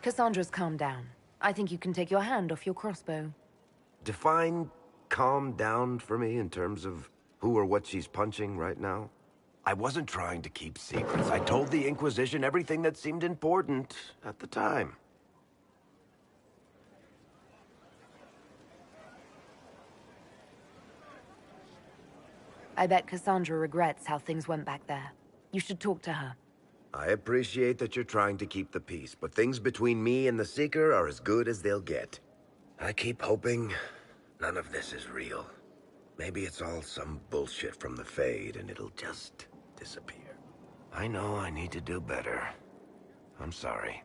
Cassandra's calmed down. I think you can take your hand off your crossbow. Define calm down for me in terms of who or what she's punching right now. I wasn't trying to keep secrets. I told the Inquisition everything that seemed important at the time. I bet Cassandra regrets how things went back there. You should talk to her. I appreciate that you're trying to keep the peace, but things between me and the Seeker are as good as they'll get. I keep hoping none of this is real. Maybe it's all some bullshit from the Fade and it'll just disappear. I know I need to do better. I'm sorry.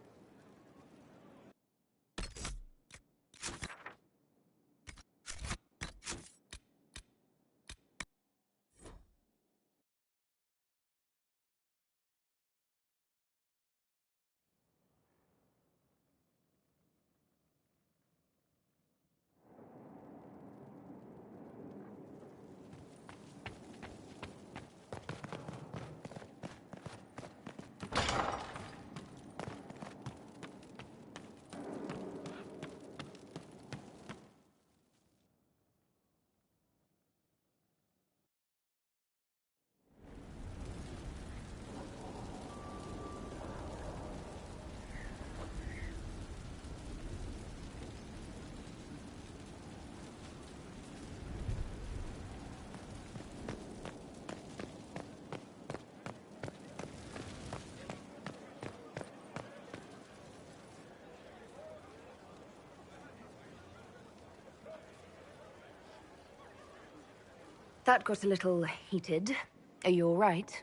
That got a little heated. Are you all right?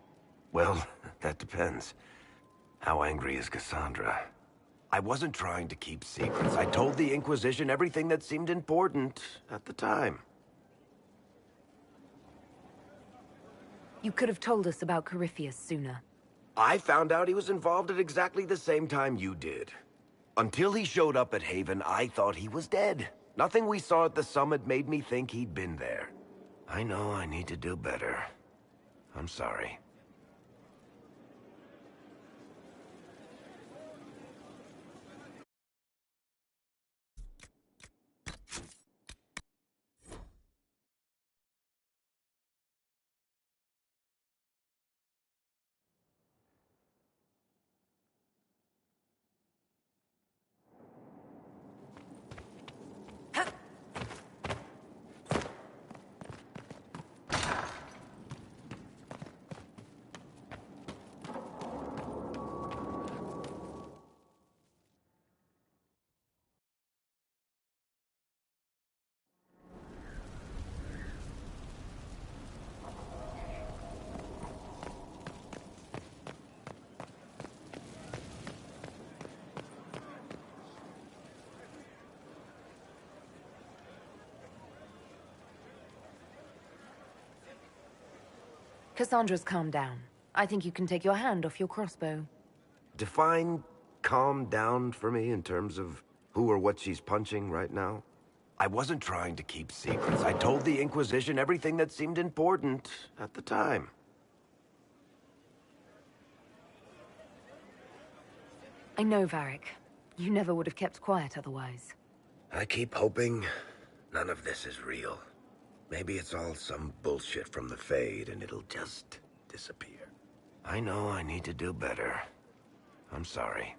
Well, that depends. How angry is Cassandra? I wasn't trying to keep secrets. I told the Inquisition everything that seemed important at the time. You could have told us about Corypheus sooner. I found out he was involved at exactly the same time you did. Until he showed up at Haven, I thought he was dead. Nothing we saw at the summit made me think he'd been there. I know I need to do better. I'm sorry. Cassandra's calmed down. I think you can take your hand off your crossbow. Define calm down for me in terms of who or what she's punching right now. I wasn't trying to keep secrets. I told the Inquisition everything that seemed important at the time. I know, Varric. You never would have kept quiet otherwise. I keep hoping none of this is real. Maybe it's all some bullshit from the Fade and it'll just disappear. I know I need to do better. I'm sorry.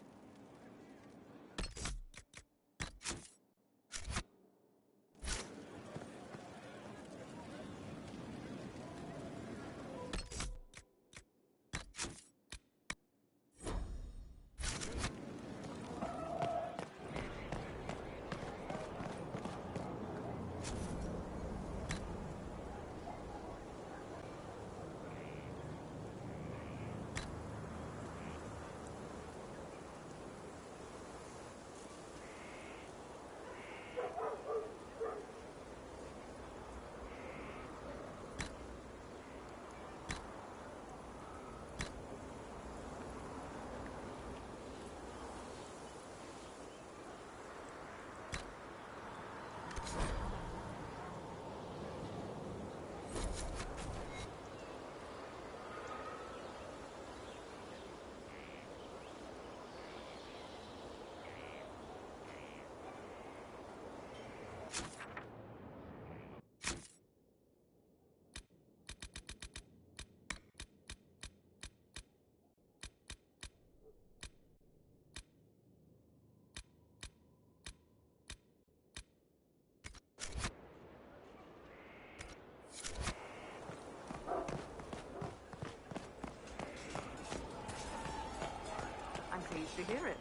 to hear it.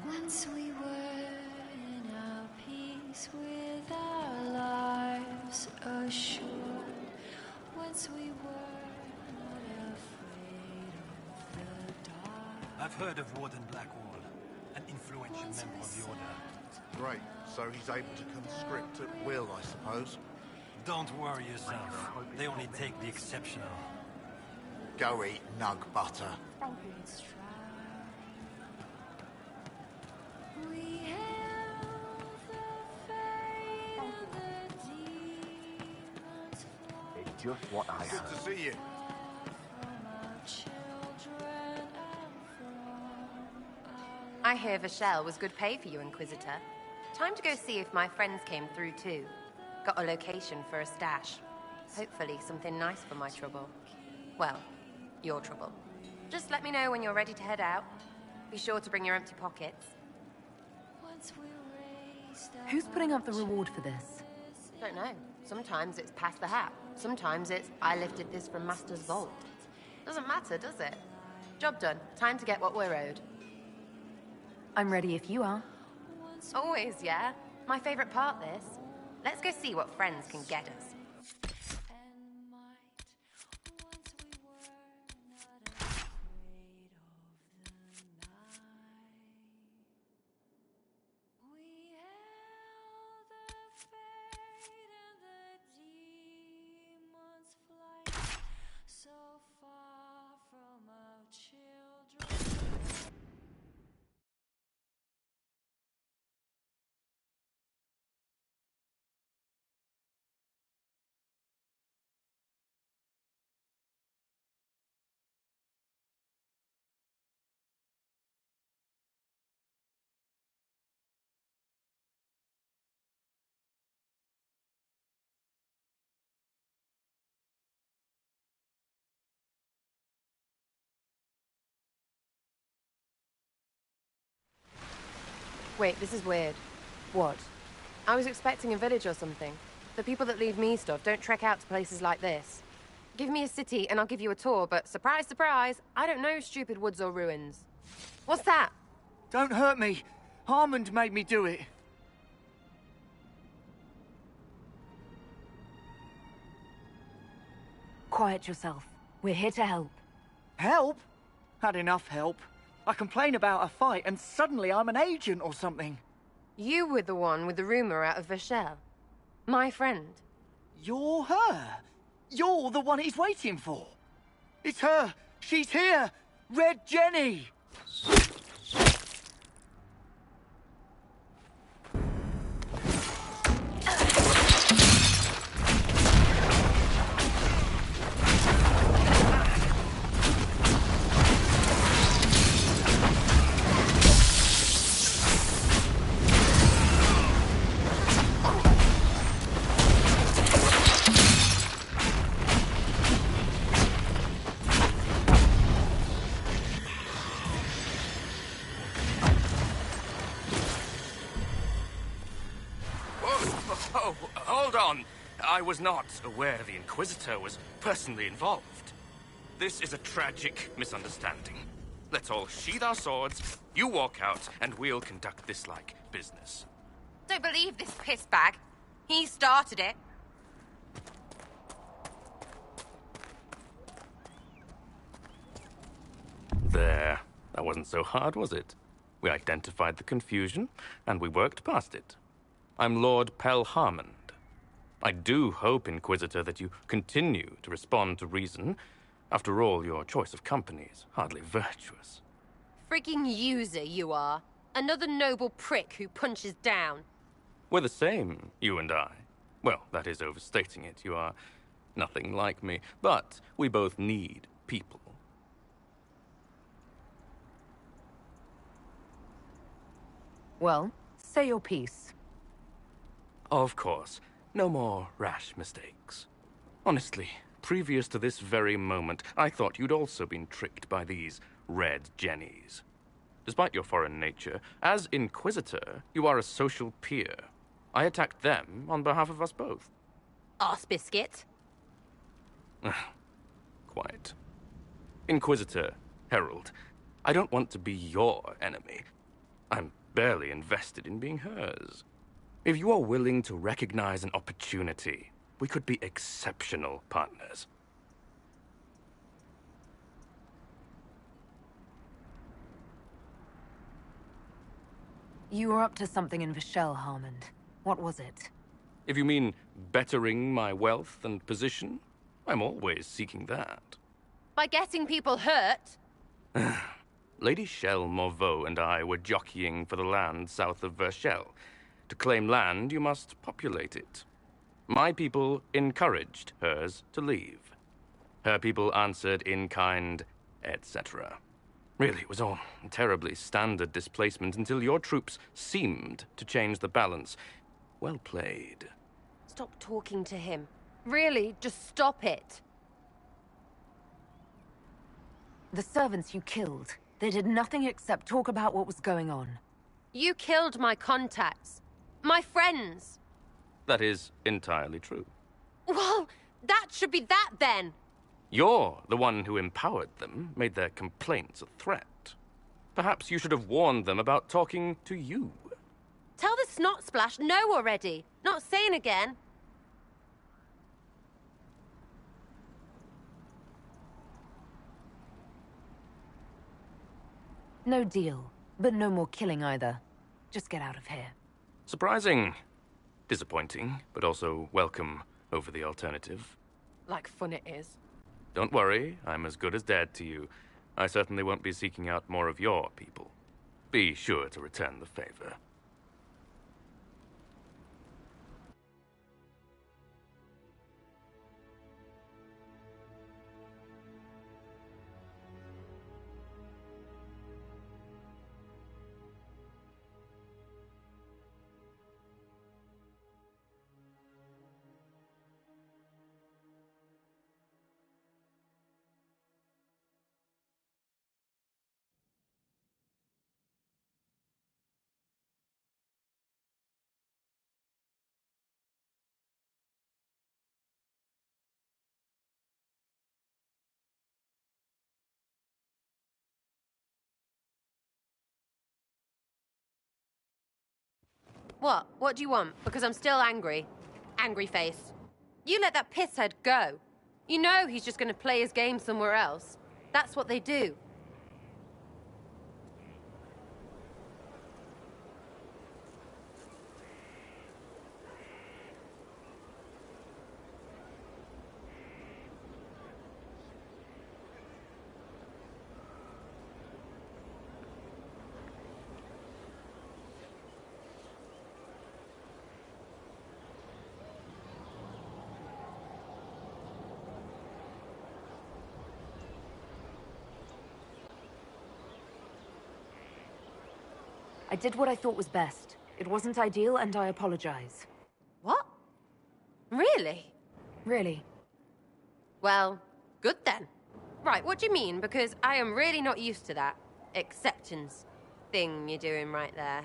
Once we were in our peace with our lives assured. Once we were not afraid of the dark. I've heard of Warden Blackwall, an influential member of the Order. Great, so he's able to conscript at will, I suppose. Don't worry yourself. They only take the exceptional. Go eat nug butter. We held the fate of the demons fly It's just what I Good heard. to see you. from our children and from I hear Vashel was good pay for you, Inquisitor. Time to go see if my friends came through too. Got a location for a stash. Hopefully something nice for my trouble. Well, your trouble. Just let me know when you're ready to head out. Be sure to bring your empty pockets. once we raised our Who's putting up the reward for this? Don't know. Sometimes it's pass the hat. Sometimes it's I lifted this from Master's vault. Doesn't matter, does it? Job done. Time to get what we're owed. I'm ready if you are. Always, yeah? My favorite part, this. Let's go see what friends can get us. and might. Once we were not afraid of the night. We held the fate and the demon's flight, so far from our children. Wait, this is weird. What? I was expecting a village or something. The people that leave me stuff don't trek out to places like this. Give me a city and I'll give you a tour, but surprise, surprise, I don't know stupid woods or ruins. What's that? Don't hurt me. Harmond made me do it. Quiet yourself. We're here to help. Help? Had enough help. I complain about a fight and suddenly I'm an agent or something. You were the one with the rumor out of Vashel. My friend. You're her. You're the one he's waiting for. It's her. She's here. Red Jenny. Oh, hold on. I was not aware the Inquisitor was personally involved. This is a tragic misunderstanding. Let's all sheath our swords, you walk out, and we'll conduct this like business. Don't believe this piss bag. He started it. There. That wasn't so hard, was it? We identified the confusion, and we worked past it. I'm Lord Pel Harmond. I do hope, Inquisitor, that you continue to respond to reason. After all, your choice of company is hardly virtuous. Freaking user, you are. Another noble prick who punches down. We're the same, you and I. Well, that is overstating it. You are nothing like me. But we both need people. Well, say your piece. Of course. No more rash mistakes. Honestly, previous to this very moment, I thought you'd also been tricked by these red jennies. Despite your foreign nature, as Inquisitor, you are a social peer. I attacked them on behalf of us both. Arse biscuit. Quite. Inquisitor, Herald, I don't want to be your enemy. I'm barely invested in being hers. If you are willing to recognize an opportunity, we could be exceptional partners. You were up to something in Vishel, Harmond. What was it? If you mean bettering my wealth and position, I'm always seeking that. By getting people hurt? Lady Shell Morveau and I were jockeying for the land south of Vershel. To claim land, you must populate it. My people encouraged hers to leave. Her people answered in kind, etc. Really, it was all terribly standard displacement until your troops seemed to change the balance. Well played. Stop talking to him. Really, just stop it. The servants you killed, they did nothing except talk about what was going on. You killed my contacts. My friends. That is entirely true. Well, that should be that then. You're the one who empowered them, made their complaints a threat. Perhaps you should have warned them about talking to you. Tell the snot splash no already. Not saying again. No deal, but no more killing either. Just get out of here. Surprising. Disappointing, but also welcome over the alternative. Like fun it is. Don't worry, I'm as good as dead to you. I certainly won't be seeking out more of your people. Be sure to return the favor. What? What do you want? Because I'm still angry. Angry face. You let that pisshead go. You know he's just gonna play his game somewhere else. That's what they do. I did what I thought was best. It wasn't ideal, and I apologize. What? Really? Really. Well, good then. Right, what do you mean? Because I am really not used to that acceptance thing you're doing right there.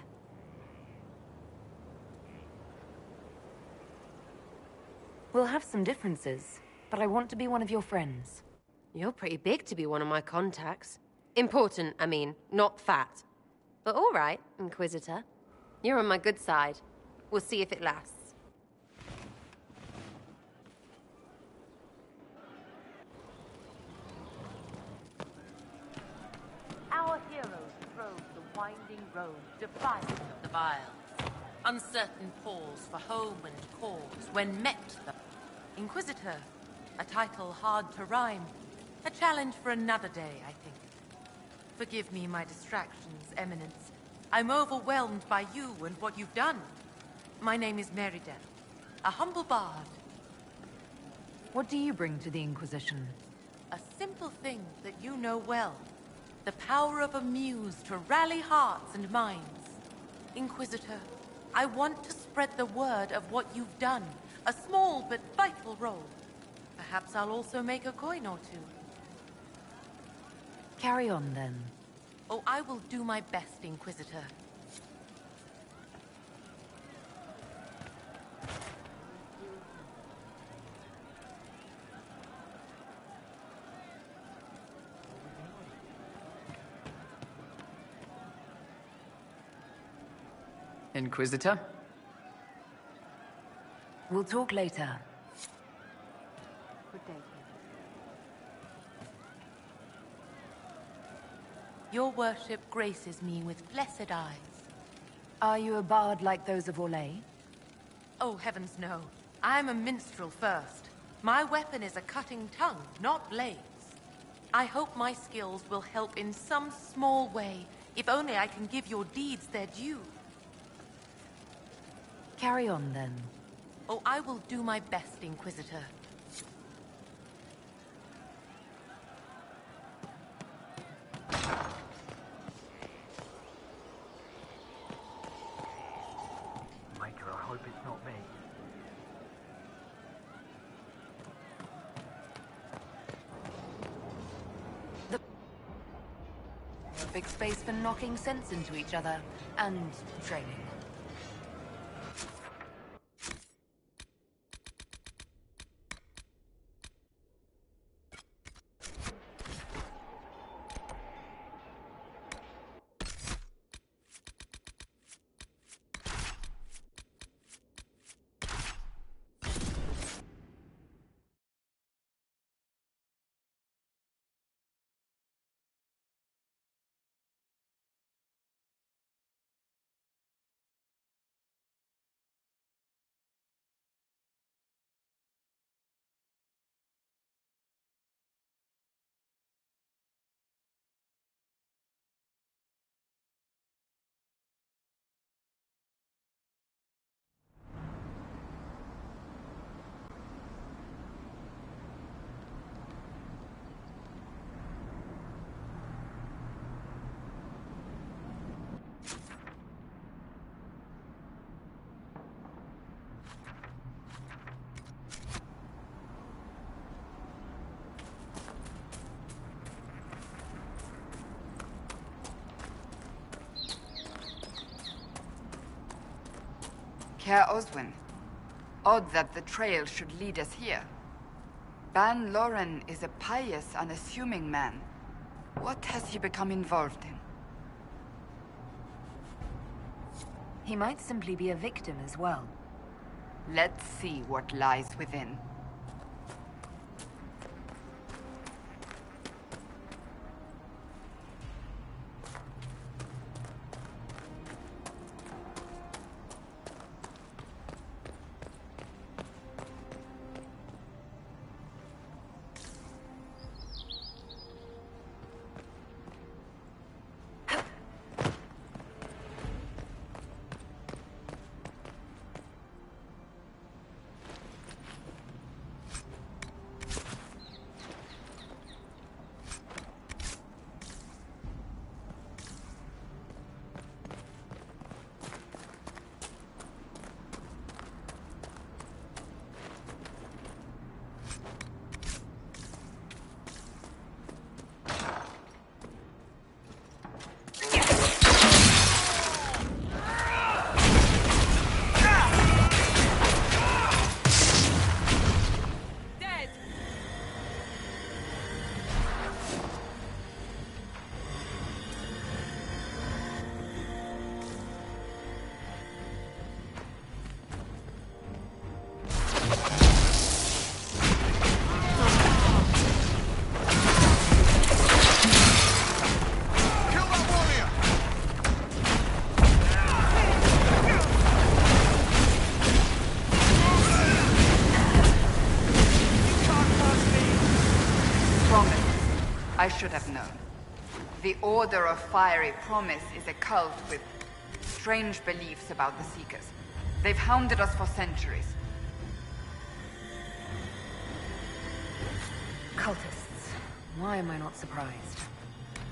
We'll have some differences, but I want to be one of your friends. You're pretty big to be one of my contacts. Important, I mean, not fat. But all right, Inquisitor. You're on my good side. We'll see if it lasts. Our heroes trode the winding road, defiant of the vials. Uncertain pause for home and cause when met the Inquisitor. A title hard to rhyme. A challenge for another day, I think. Forgive me my distractions, Eminence. I'm overwhelmed by you and what you've done. My name is Merida, a humble bard. What do you bring to the Inquisition? A simple thing that you know well. The power of a muse to rally hearts and minds. Inquisitor, I want to spread the word of what you've done. A small but vital role. Perhaps I'll also make a coin or two. Carry on, then. Oh, I will do my best, Inquisitor. Inquisitor? We'll talk later. Good day. Your worship graces me with blessed eyes. Are you a bard like those of Orlais? Oh, heavens no. I'm a minstrel first. My weapon is a cutting tongue, not blades. I hope my skills will help in some small way, if only I can give your deeds their due. Carry on, then. Oh, I will do my best, Inquisitor. Maker, I hope it's not me. Big space for knocking sense into each other, and training. Care Oswin. Odd that the trail should lead us here. Ban Loren is a pious, unassuming man. What has he become involved in? He might simply be a victim as well. Let's see what lies within. I should have known. The Order of Fiery Promise is a cult with strange beliefs about the Seekers. They've hounded us for centuries. Cultists. Why am I not surprised?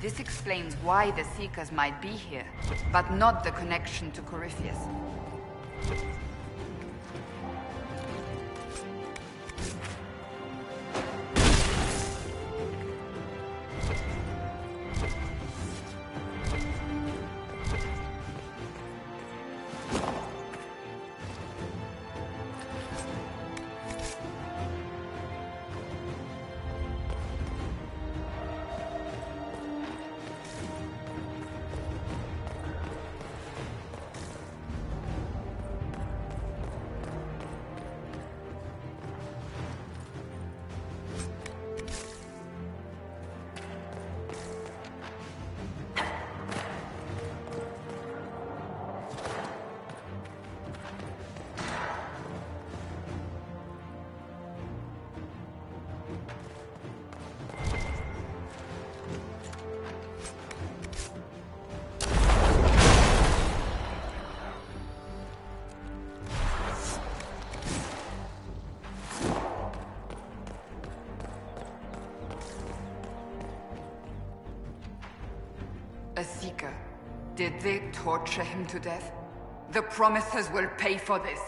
This explains why the Seekers might be here, but not the connection to Corypheus. A Seeker. Did they torture him to death? The Promisers will pay for this.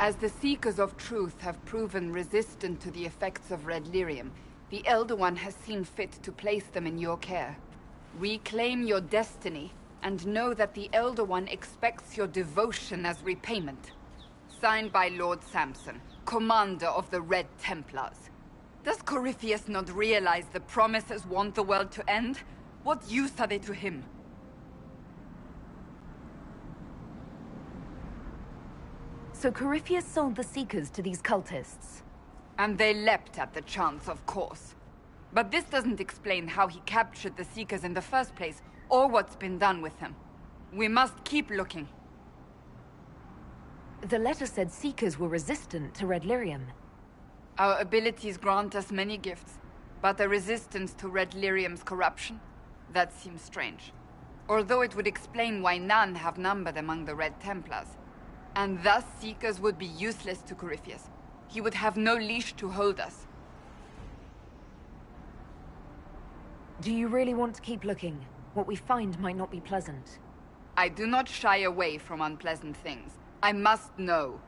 As the Seekers of Truth have proven resistant to the effects of red lyrium, the Elder One has seen fit to place them in your care. Reclaim your destiny, and know that the Elder One expects your devotion as repayment. Signed by Lord Samson, Commander of the Red Templars. Does Corypheus not realize the Promisers want the world to end? What use are they to him? So Corypheus sold the Seekers to these cultists? And they leapt at the chance, of course. But this doesn't explain how he captured the Seekers in the first place, or what's been done with them. We must keep looking. The letter said Seekers were resistant to red lyrium. Our abilities grant us many gifts, but a resistance to red lyrium's corruption? That seems strange. Although it would explain why none have numbered among the Red Templars. And thus Seekers would be useless to Corypheus. He would have no leash to hold us. Do you really want to keep looking? What we find might not be pleasant. I do not shy away from unpleasant things. I must know.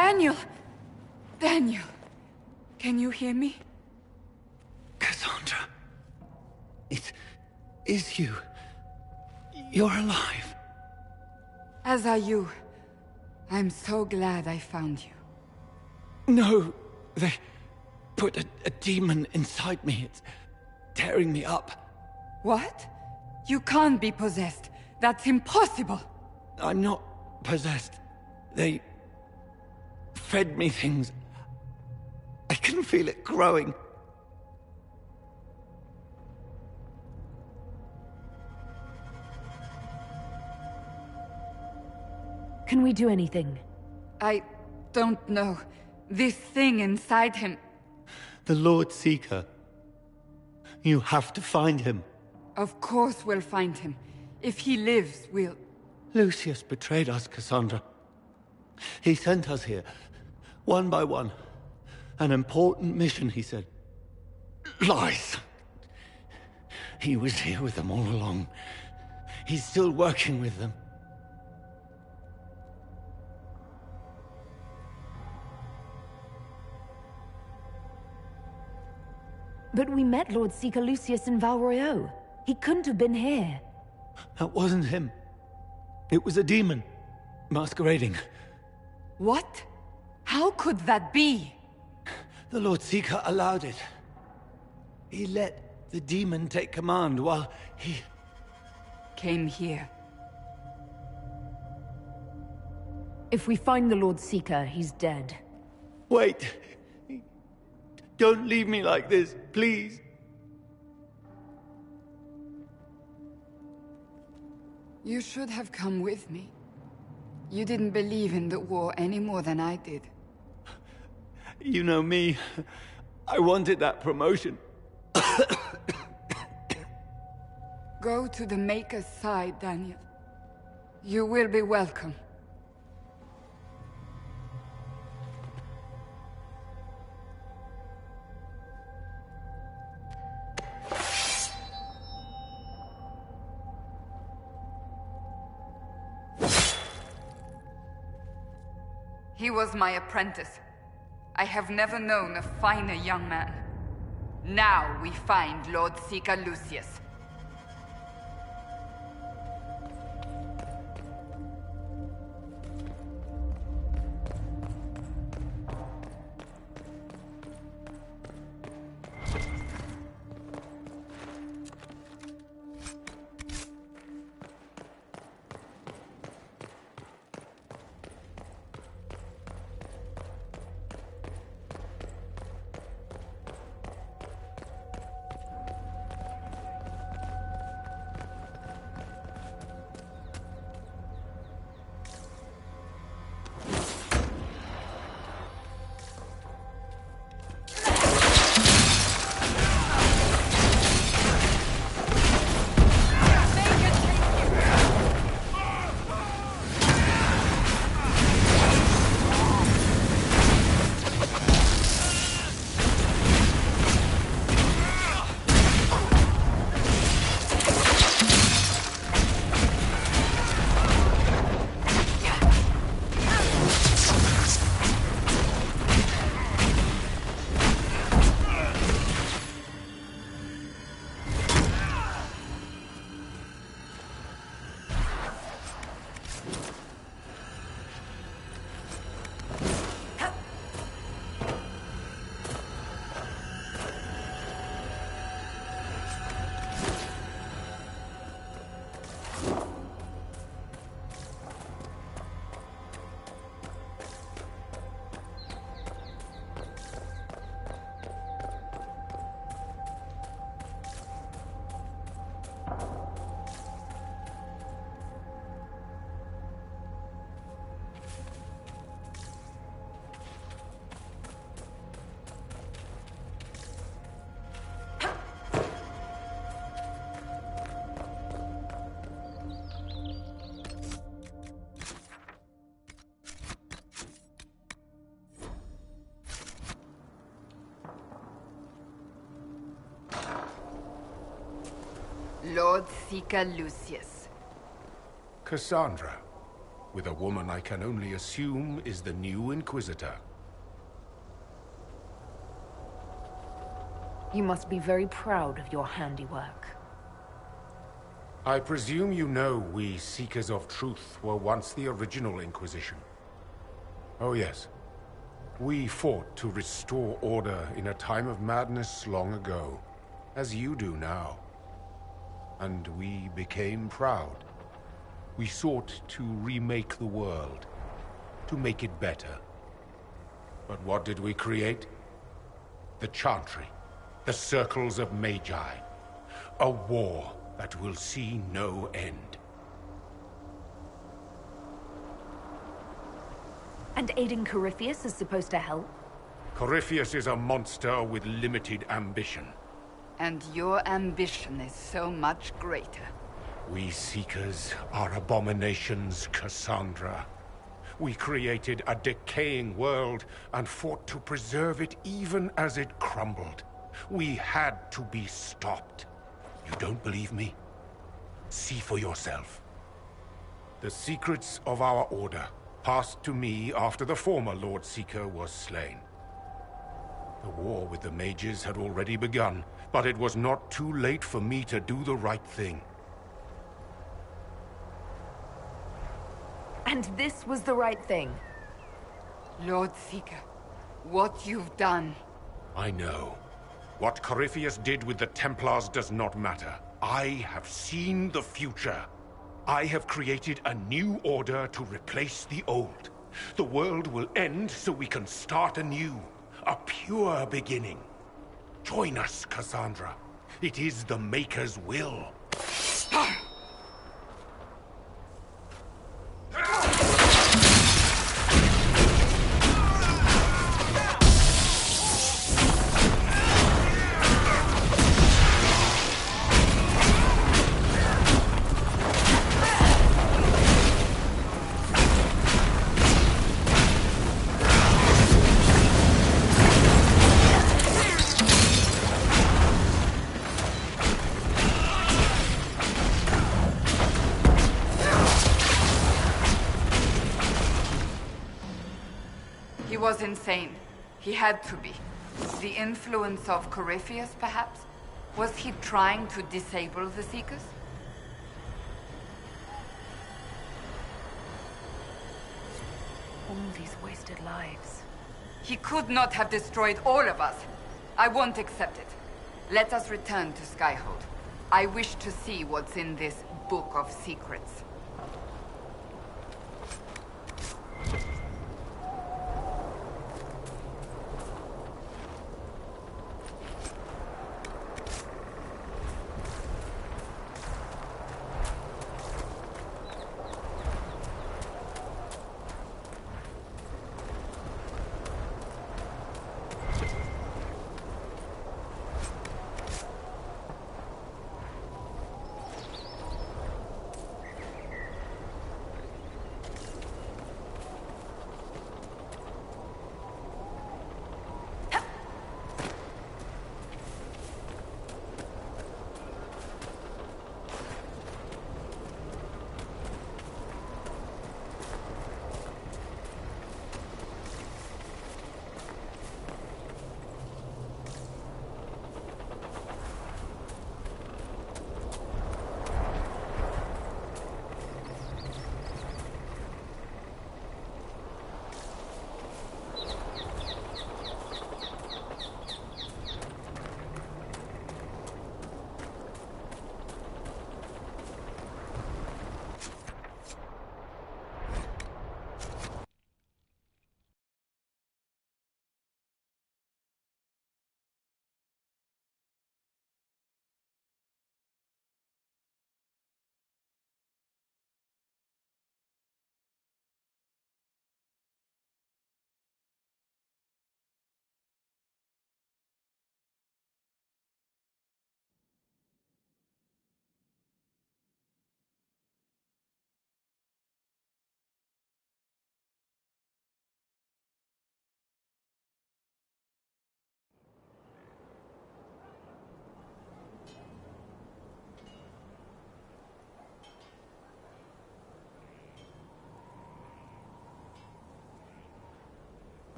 Daniel! Daniel! Can you hear me? Cassandra. It is you. You're alive. As are you. I'm so glad I found you. No, they put a demon inside me. It's tearing me up. What? You can't be possessed. That's impossible. I'm not possessed. They fed me things. I can feel it growing. Can we do anything? I don't know. This thing inside him... The Lord Seeker. You have to find him. Of course we'll find him. If he lives, we'll... Lucius betrayed us, Cassandra. He sent us here, one by one. An important mission, he said. Lies. He was here with them all along. He's still working with them. But we met Lord Seeker Lucius in Val Royeaux. He couldn't have been here. That wasn't him. It was a demon, masquerading. What? How could that be? The Lord Seeker allowed it. He let the demon take command while he... came here. If we find the Lord Seeker, he's dead. Wait. Don't leave me like this, please. You should have come with me. You didn't believe in the war any more than I did. You know me. I wanted that promotion. Go to the Maker's side, Daniel. You will be welcome. He was my apprentice. I have never known a finer young man. Now we find Lord Seeker Lucius. Lord Seeker Lucius. Cassandra, with a woman I can only assume is the new Inquisitor. You must be very proud of your handiwork. I presume you know we Seekers of Truth were once the original Inquisition. Oh yes. We fought to restore order in a time of madness long ago, as you do now. And we became proud. We sought to remake the world, to make it better. But what did we create? The Chantry, the Circles of Magi. A war that will see no end. And aiding Corypheus is supposed to help? Corypheus is a monster with limited ambition. And your ambition is so much greater. We Seekers are abominations, Cassandra. We created a decaying world and fought to preserve it even as it crumbled. We had to be stopped. You don't believe me? See for yourself. The secrets of our order passed to me after the former Lord Seeker was slain. The war with the mages had already begun, but it was not too late for me to do the right thing. And this was the right thing. Lord Seeker, what you've done. I know. What Corypheus did with the Templars does not matter. I have seen the future. I have created a new order to replace the old. The world will end so we can start anew. A pure beginning. Join us, Cassandra. It is the Maker's will. He was insane. He had to be. The influence of Corypheus, perhaps? Was he trying to disable the Seekers? All these wasted lives. He could not have destroyed all of us. I won't accept it. Let us return to Skyhold. I wish to see what's in this Book of Secrets.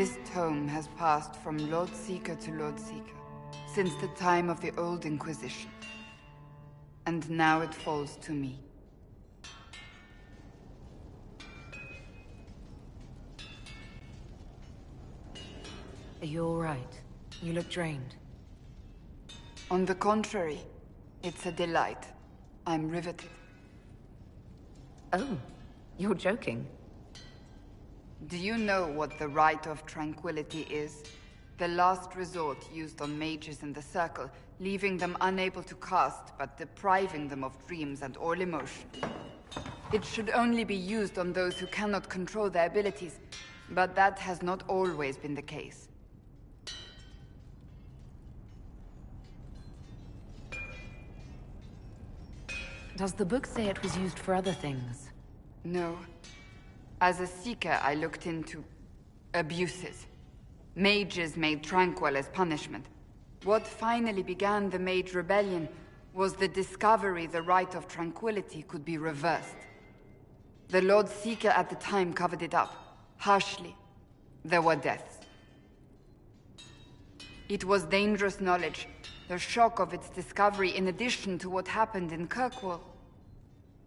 This tome has passed from Lord Seeker to Lord Seeker since the time of the old Inquisition. And now it falls to me. Are you all right? You look drained. On the contrary, it's a delight. I'm riveted. Oh, you're joking. Do you know what the Rite of Tranquility is? The last resort used on mages in the Circle, leaving them unable to cast, but depriving them of dreams and all emotion. It should only be used on those who cannot control their abilities, but that has not always been the case. Does the book say it was used for other things? No. As a Seeker, I looked into abuses. Mages made tranquil as punishment. What finally began the Mage Rebellion was the discovery the Rite of Tranquility could be reversed. The Lord Seeker at the time covered it up, harshly. There were deaths. It was dangerous knowledge, the shock of its discovery in addition to what happened in Kirkwall.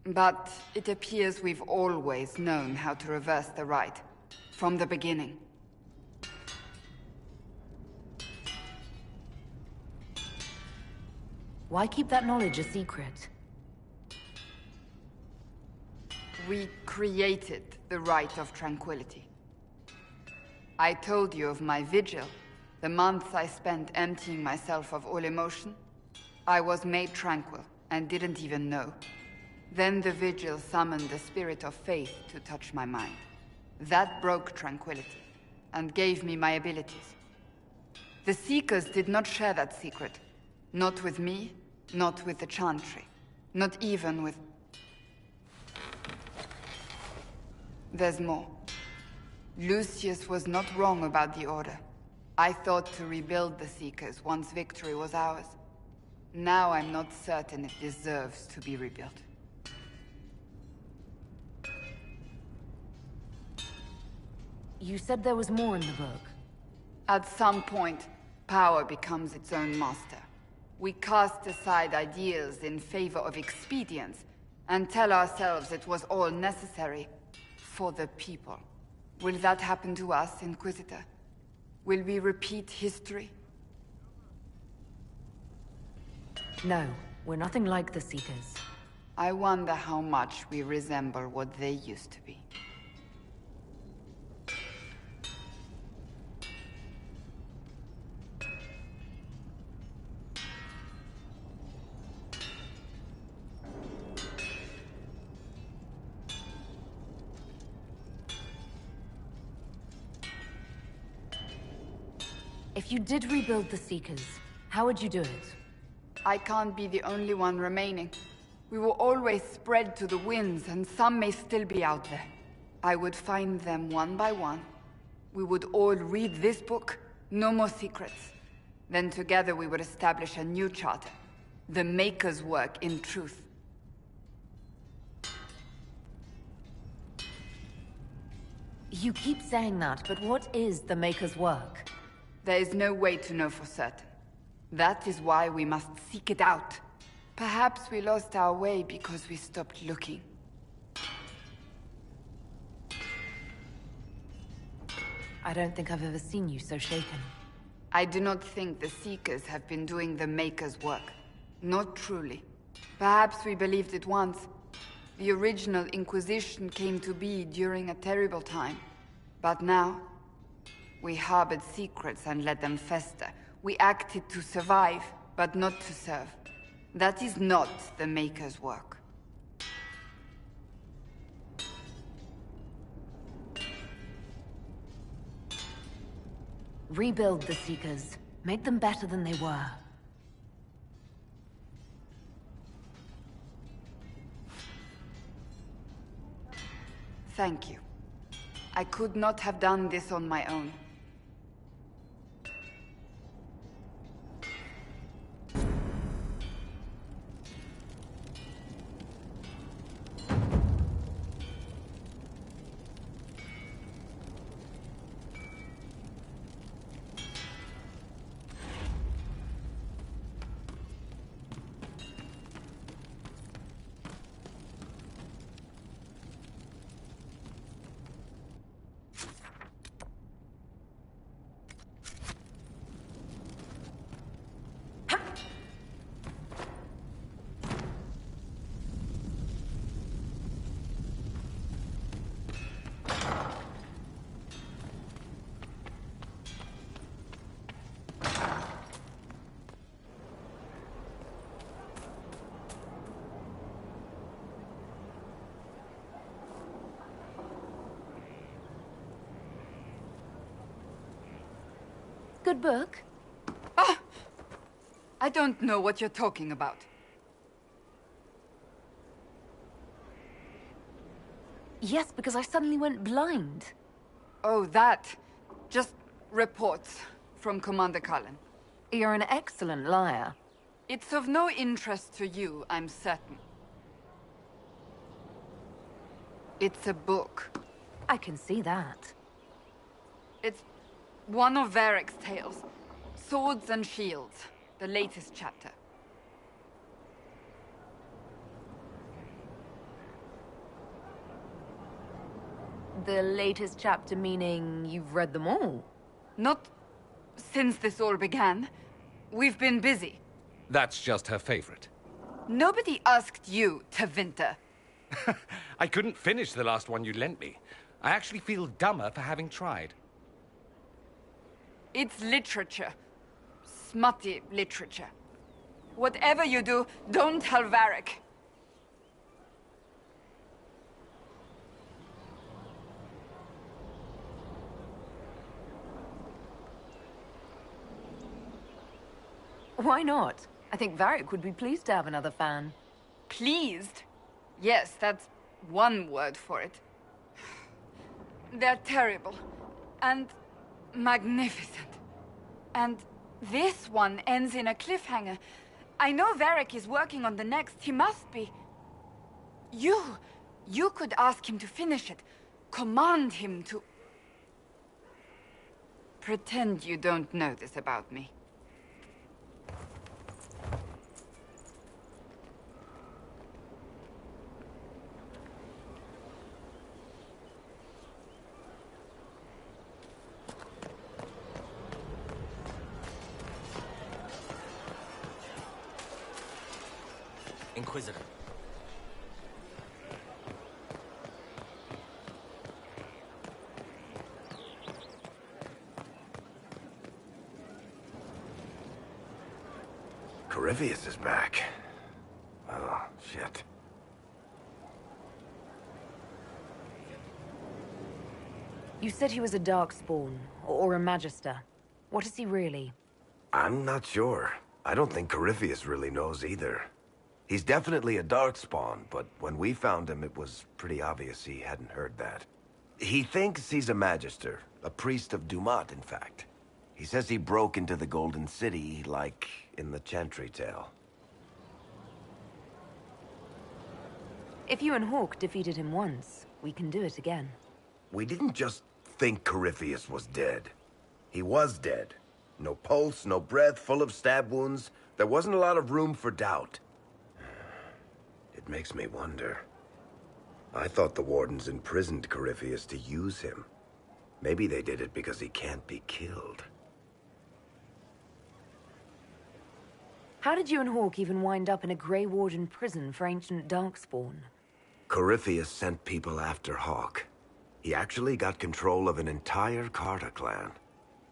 But it appears we've always known how to reverse the Rite, from the beginning. Why keep that knowledge a secret? We created the Rite of Tranquility. I told you of my vigil, the months I spent emptying myself of all emotion. I was made tranquil, and didn't even know. Then the vigil summoned the spirit of faith to touch my mind. That broke tranquility, and gave me my abilities. The Seekers did not share that secret. Not with me, not with the Chantry, not even with... There's more. Lucius was not wrong about the Order. I thought to rebuild the Seekers once victory was ours. Now I'm not certain it deserves to be rebuilt. You said there was more in the book. At some point, power becomes its own master. We cast aside ideals in favor of expedience, and tell ourselves it was all necessary for the people. Will that happen to us, Inquisitor? Will we repeat history? No, we're nothing like the Seekers. I wonder how much we resemble what they used to be. If you did rebuild the Seekers, how would you do it? I can't be the only one remaining. We will always spread to the winds, and some may still be out there. I would find them one by one. We would all read this book, no more secrets. Then together we would establish a new charter. The Maker's work in truth. You keep saying that, but what is the Maker's work? There is no way to know for certain. That is why we must seek it out. Perhaps we lost our way because we stopped looking. I don't think I've ever seen you so shaken. I do not think the Seekers have been doing the Maker's work. Not truly. Perhaps we believed it once. The original Inquisition came to be during a terrible time. But now, we harbored secrets and let them fester. We acted to survive, but not to serve. That is not the Maker's work. Rebuild the Seekers. Make them better than they were. Thank you. I could not have done this on my own. good book? Ah! I don't know what you're talking about. Yes, because I suddenly went blind. Oh, that. Just reports from Commander Cullen. You're an excellent liar. It's of no interest to you, I'm certain. It's a book. I can see that. It's one of Varric's tales. Swords and Shields, the latest chapter. The latest chapter meaning you've read them all? Not since this all began. We've been busy. That's just her favorite. Nobody asked you to winter. I couldn't finish the last one you lent me. I actually feel dumber for having tried. It's literature. Smutty literature. Whatever you do, don't tell Varric. Why not? I think Varric would be pleased to have another fan. Pleased? Yes, that's one word for it. They're terrible. And magnificent. And this one ends in a cliffhanger. I know Varric is working on the next. He must be. You could ask him to finish it. Command him to... Pretend you don't know this about me. Inquisitor. Corypheus is back. Oh, shit. You said he was a Darkspawn, or a Magister. What is he really? I'm not sure. I don't think Corypheus really knows either. He's definitely a Darkspawn, but when we found him, it was pretty obvious he hadn't heard that. He thinks he's a Magister, a priest of Dumat, in fact. He says he broke into the Golden City, like in the Chantry tale. If you and Hawk defeated him once, we can do it again. We didn't just think Corypheus was dead. He was dead. No pulse, no breath, full of stab wounds. There wasn't a lot of room for doubt. It makes me wonder. I thought the Wardens imprisoned Corypheus to use him. Maybe they did it because he can't be killed. How did you and Hawk even wind up in a Grey Warden prison for ancient Darkspawn? Corypheus sent people after Hawk. He actually got control of an entire Carter clan.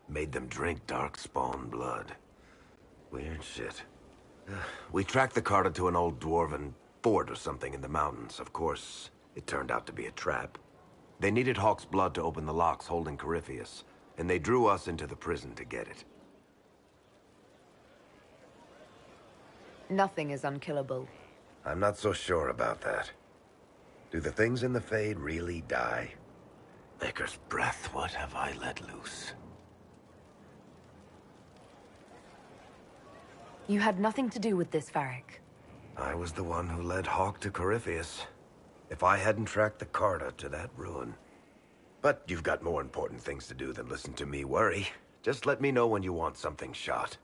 Made them drink Darkspawn blood. Weird shit. We tracked the Carter to an old dwarven fort or something in the mountains. Of course, it turned out to be a trap. They needed Hawk's blood to open the locks holding Corypheus, and they drew us into the prison to get it. Nothing is unkillable. I'm not so sure about that. Do the things in the Fade really die? Maker's breath, what have I let loose? You had nothing to do with this, Varric. I was the one who led Hawk to Corypheus. If I hadn't tracked the Carter to that ruin. But you've got more important things to do than listen to me worry. Just let me know when you want something shot.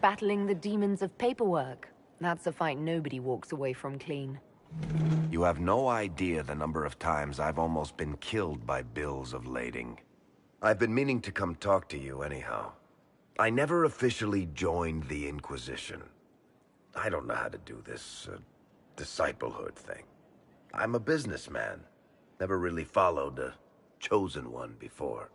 Battling the demons of paperwork. That's a fight nobody walks away from clean. You have no idea the number of times I've almost been killed by bills of lading. I've been meaning to come talk to you anyhow. I never officially joined the Inquisition. I don't know how to do this, disciplehood thing. I'm a businessman. Never really followed a chosen one before.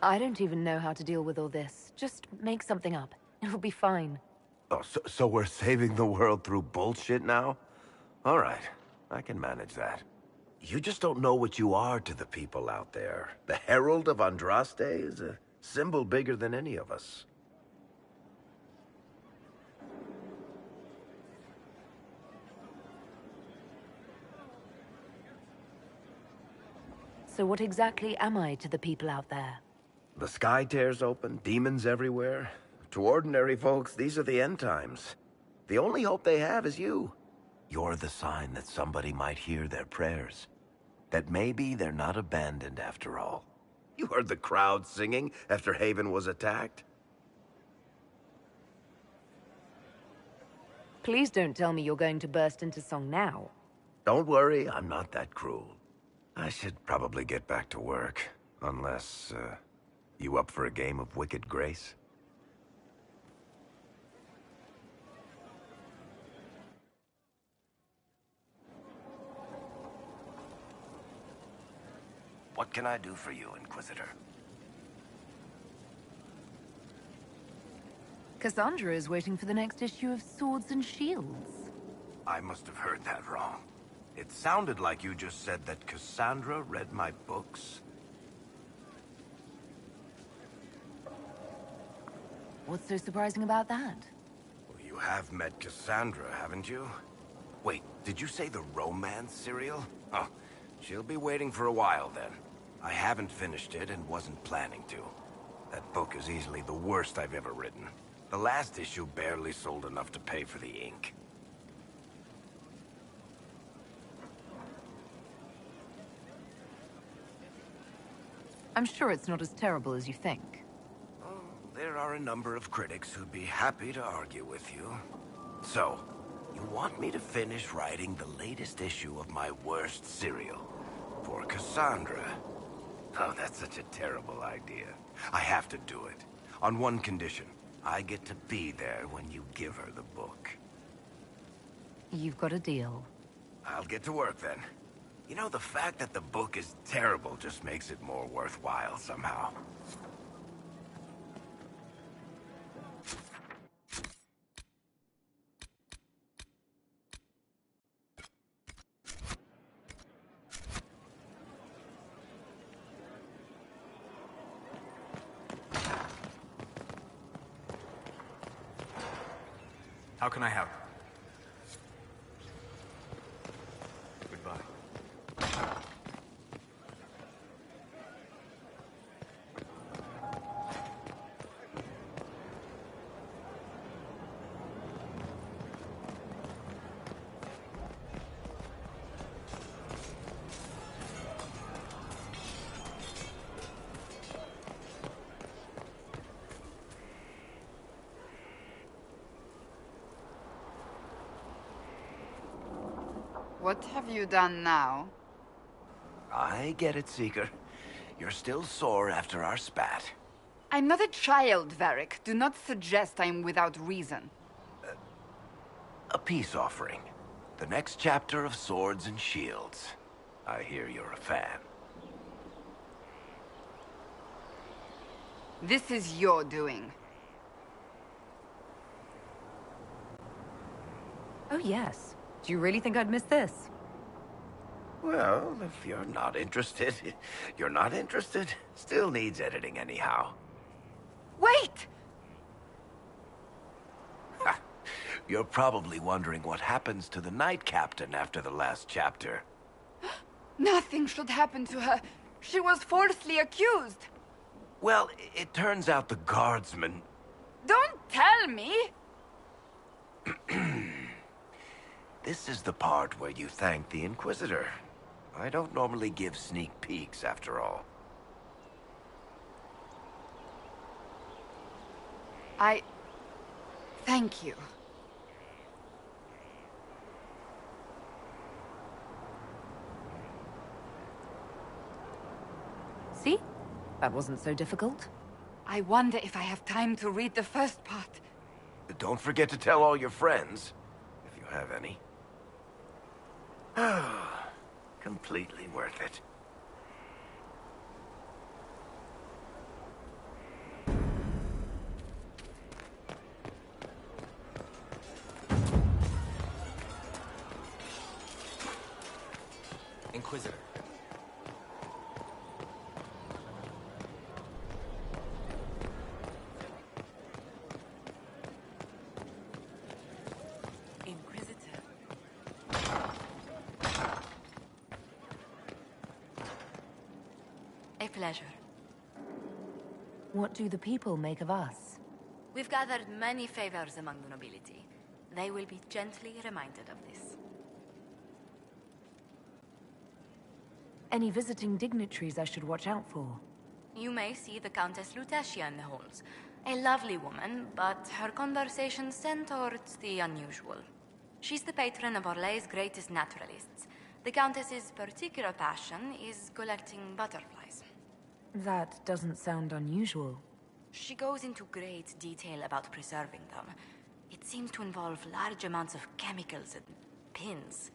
I don't even know how to deal with all this. Just make something up. It'll be fine. Oh, so we're saving the world through bullshit now? All right, I can manage that. You just don't know what you are to the people out there. The Herald of Andraste is a symbol bigger than any of us. So what exactly am I to the people out there? The sky tears open, demons everywhere. To ordinary folks, these are the end times. The only hope they have is you. You're the sign that somebody might hear their prayers. That maybe they're not abandoned after all. You heard the crowd singing after Haven was attacked? Please don't tell me you're going to burst into song now. Don't worry, I'm not that cruel. I should probably get back to work. Unless, you up for a game of Wicked Grace? What can I do for you, Inquisitor? Cassandra is waiting for the next issue of Swords and Shields. I must have heard that wrong. It sounded like you just said that Cassandra read my books. What's so surprising about that? Well, you have met Cassandra, haven't you? Wait, did you say the romance serial? Oh, she'll be waiting for a while then. I haven't finished it and wasn't planning to. That book is easily the worst I've ever written. The last issue barely sold enough to pay for the ink. I'm sure it's not as terrible as you think. Oh, there are a number of critics who'd be happy to argue with you. So, you want me to finish writing the latest issue of my worst serial for Cassandra? Oh, that's such a terrible idea. I have to do it. On one condition. I get to be there when you give her the book. You've got a deal. I'll get to work then. You know, the fact that the book is terrible just makes it more worthwhile somehow. How can I help? Goodbye. What have you done now? I get it, Seeker. You're still sore after our spat. I'm not a child, Varric. Do not suggest I'm without reason. A peace offering. The next chapter of Swords and Shields. I hear you're a fan. This is your doing. Oh, yes. Do you really think I'd miss this? Well, if you're not interested, you're not interested. Still needs editing anyhow. Wait! You're probably wondering what happens to the Knight Captain after the last chapter. Nothing should happen to her. She was falsely accused. Well, it turns out the guardsman... Don't tell me! This is the part where you thank the Inquisitor. I don't normally give sneak peeks, after all. Thank you. See? That wasn't so difficult. I wonder if I have time to read the first part. Don't forget to tell all your friends, if you have any. Completely worth it. Inquisitor. Inquisitor. A pleasure. What do the people make of us? We've gathered many favors among the nobility. They will be gently reminded of this. Any visiting dignitaries I should watch out for? You may see the Countess Lutetia in the halls. A lovely woman, but her conversations tend towards the unusual. She's the patron of Orlay's greatest naturalists. The Countess's particular passion is collecting butterflies. That doesn't sound unusual. She goes into great detail about preserving them. It seems to involve large amounts of chemicals and pins.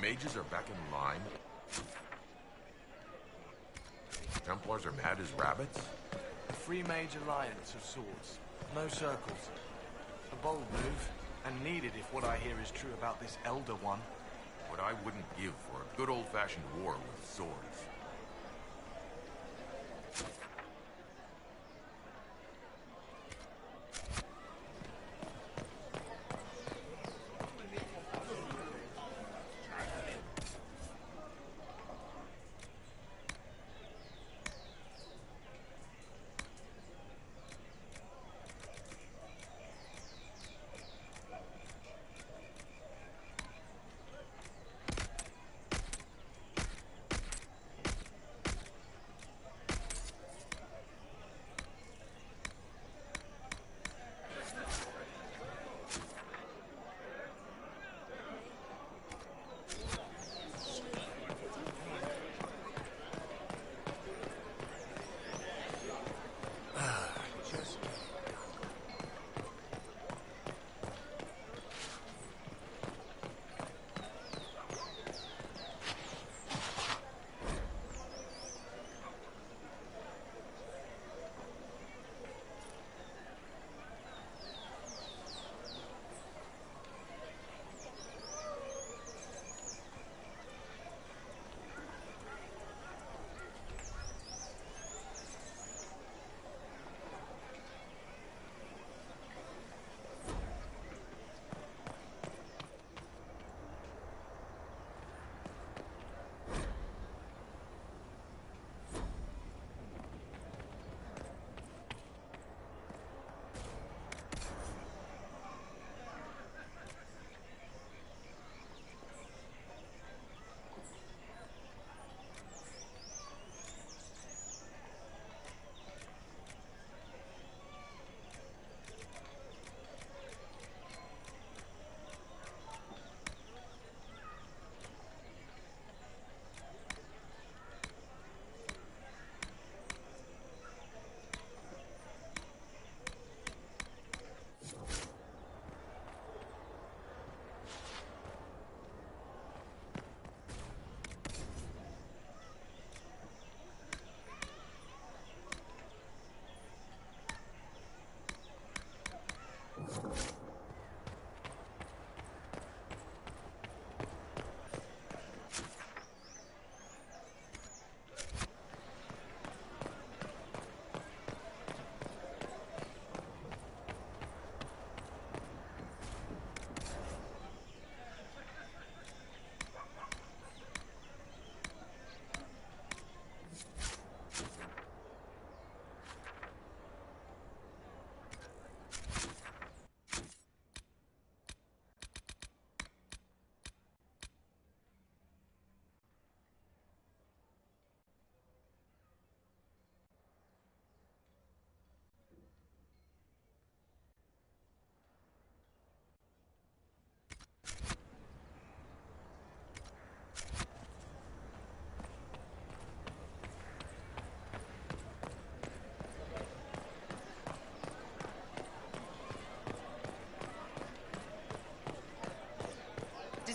Mages are back in line. Templars are mad as rabbits. A free mage alliance of sorts. No circles. A bold move, and needed if what I hear is true about this Elder One. What I wouldn't give for a good old-fashioned war with swords.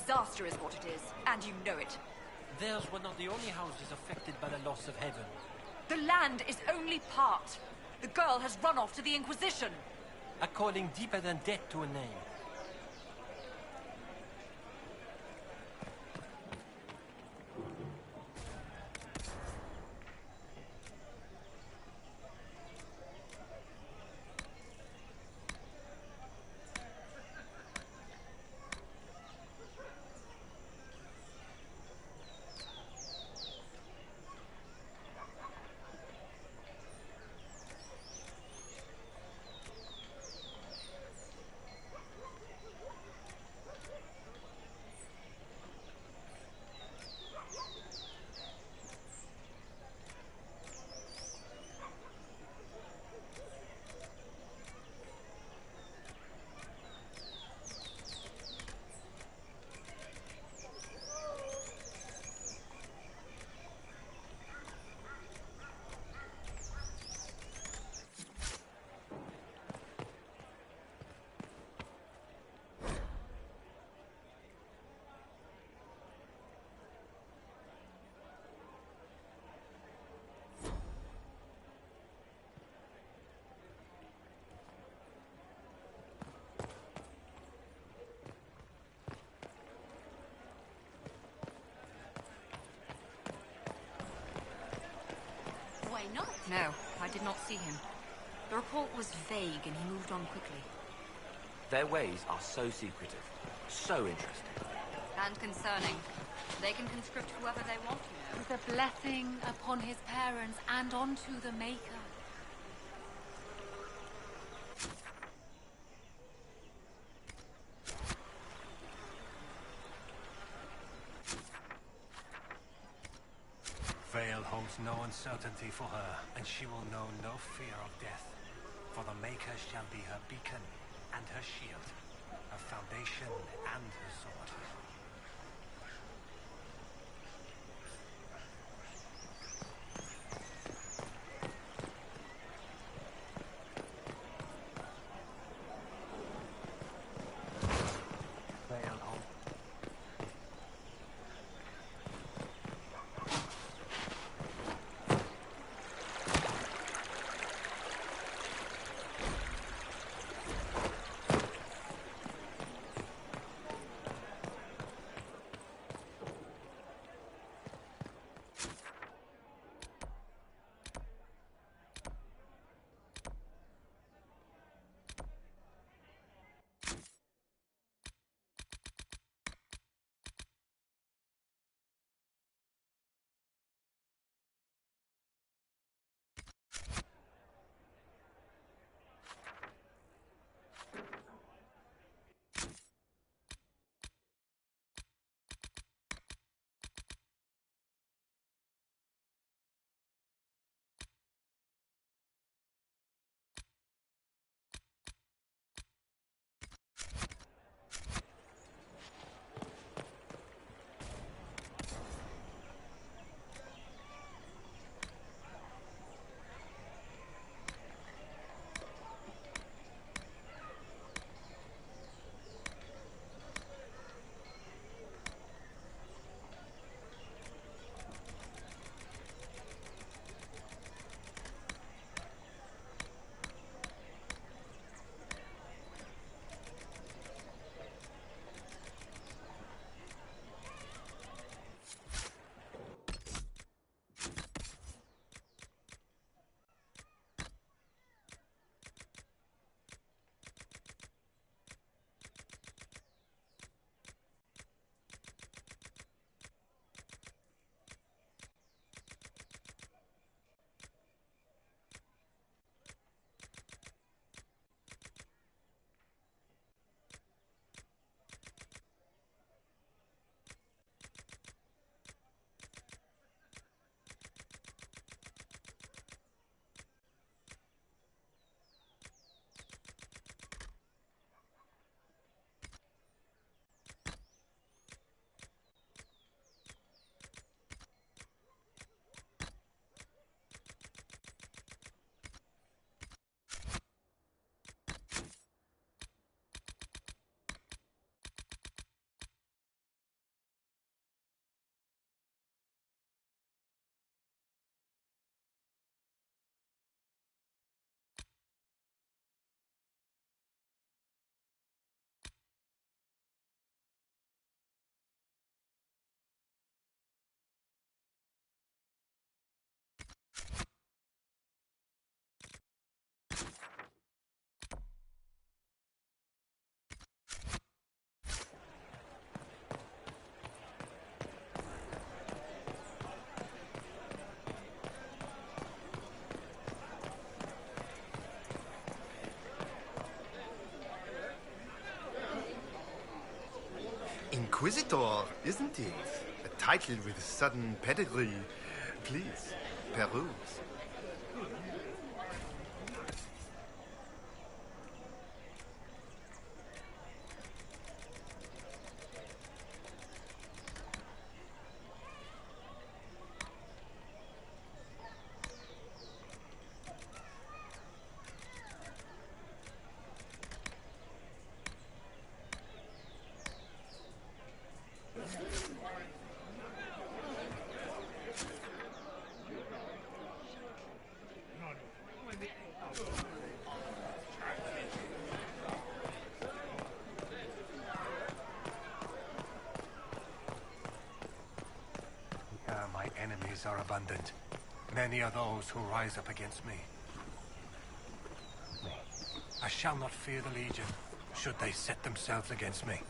disaster is what it is, and you know it. Theirs were not the only houses affected by the loss of heaven. The land is only part. The girl has run off to the Inquisition. A calling deeper than death to a name. Why not? No, I did not see him. The report was vague and he moved on quickly. Their ways are so secretive, so interesting. And concerning. They can conscript whoever they want, you know. With a blessing upon his parents and onto the Maker. Vale holds no uncertainty for her, and she will know no fear of death. For the Maker shall be her beacon and her shield, her foundation and her sword. Vale holds. Inquisitor, isn't it? A title with sudden pedigree. Please, peruse. My enemies are abundant. Many are those who rise up against me. I shall not fear the Legion, should they set themselves against me.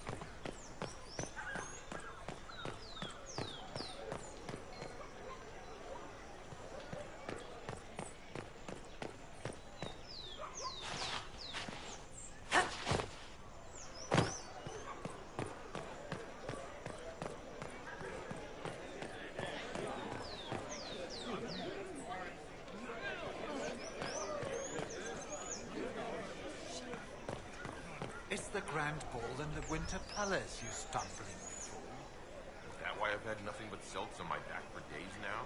It's the Grand Ball in the Winter Palace, you stumbling fool. Is that why I've had nothing but silks on my back for days now?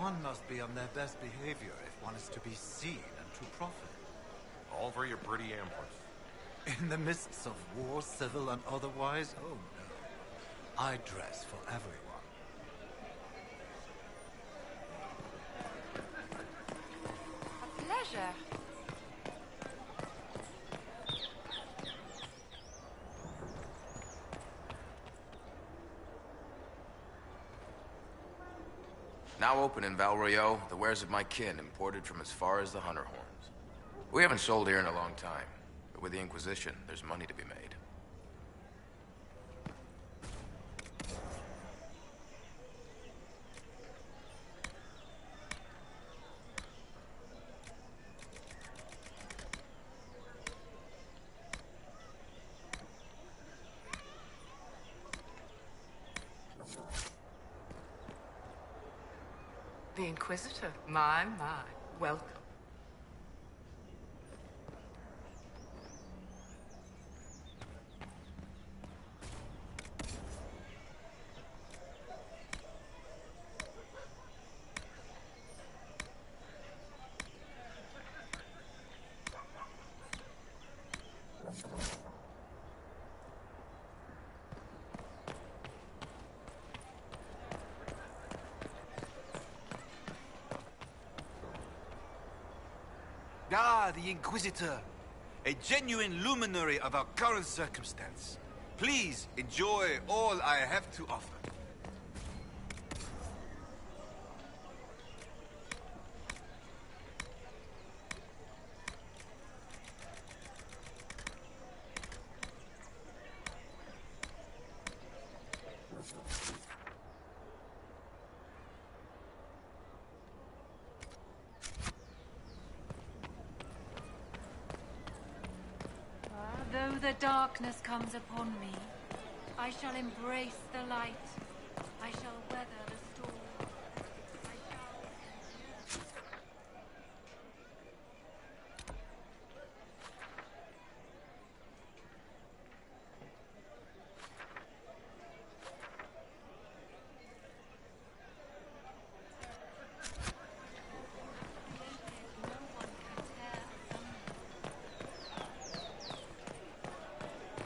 One must be on their best behavior if one is to be seen and to profit. All for your pretty Empress. In the midst of war, civil and otherwise? Oh no. I dress for everyone. A pleasure. Now open in Valroyo, the wares of my kin imported from as far as the Hunter Horns. We haven't sold here in a long time, but with the Inquisition, there's money to be made. The Inquisitor? My. Welcome. Ah, the Inquisitor. A genuine luminary of our current circumstance. Please enjoy all I have to offer. Though the darkness comes upon me, I shall embrace the light. I shall weather the storm.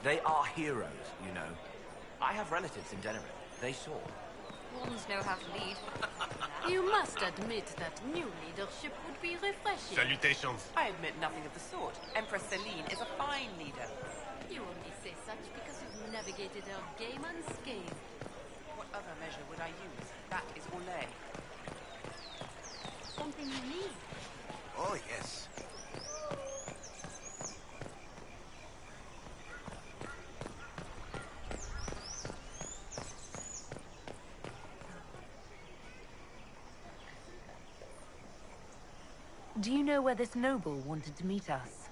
They are heroes, you know. I have relatives in Denerim. They saw. Ones know how to lead. You must admit that new leadership would be refreshing. Salutations. I admit nothing of the sort. Empress Celine is a fine leader. You only say such because you've navigated our game unscathed. What other measure would I use? That is Olay. Something you need. Oh, yes. Do you know where this noble wanted to meet us?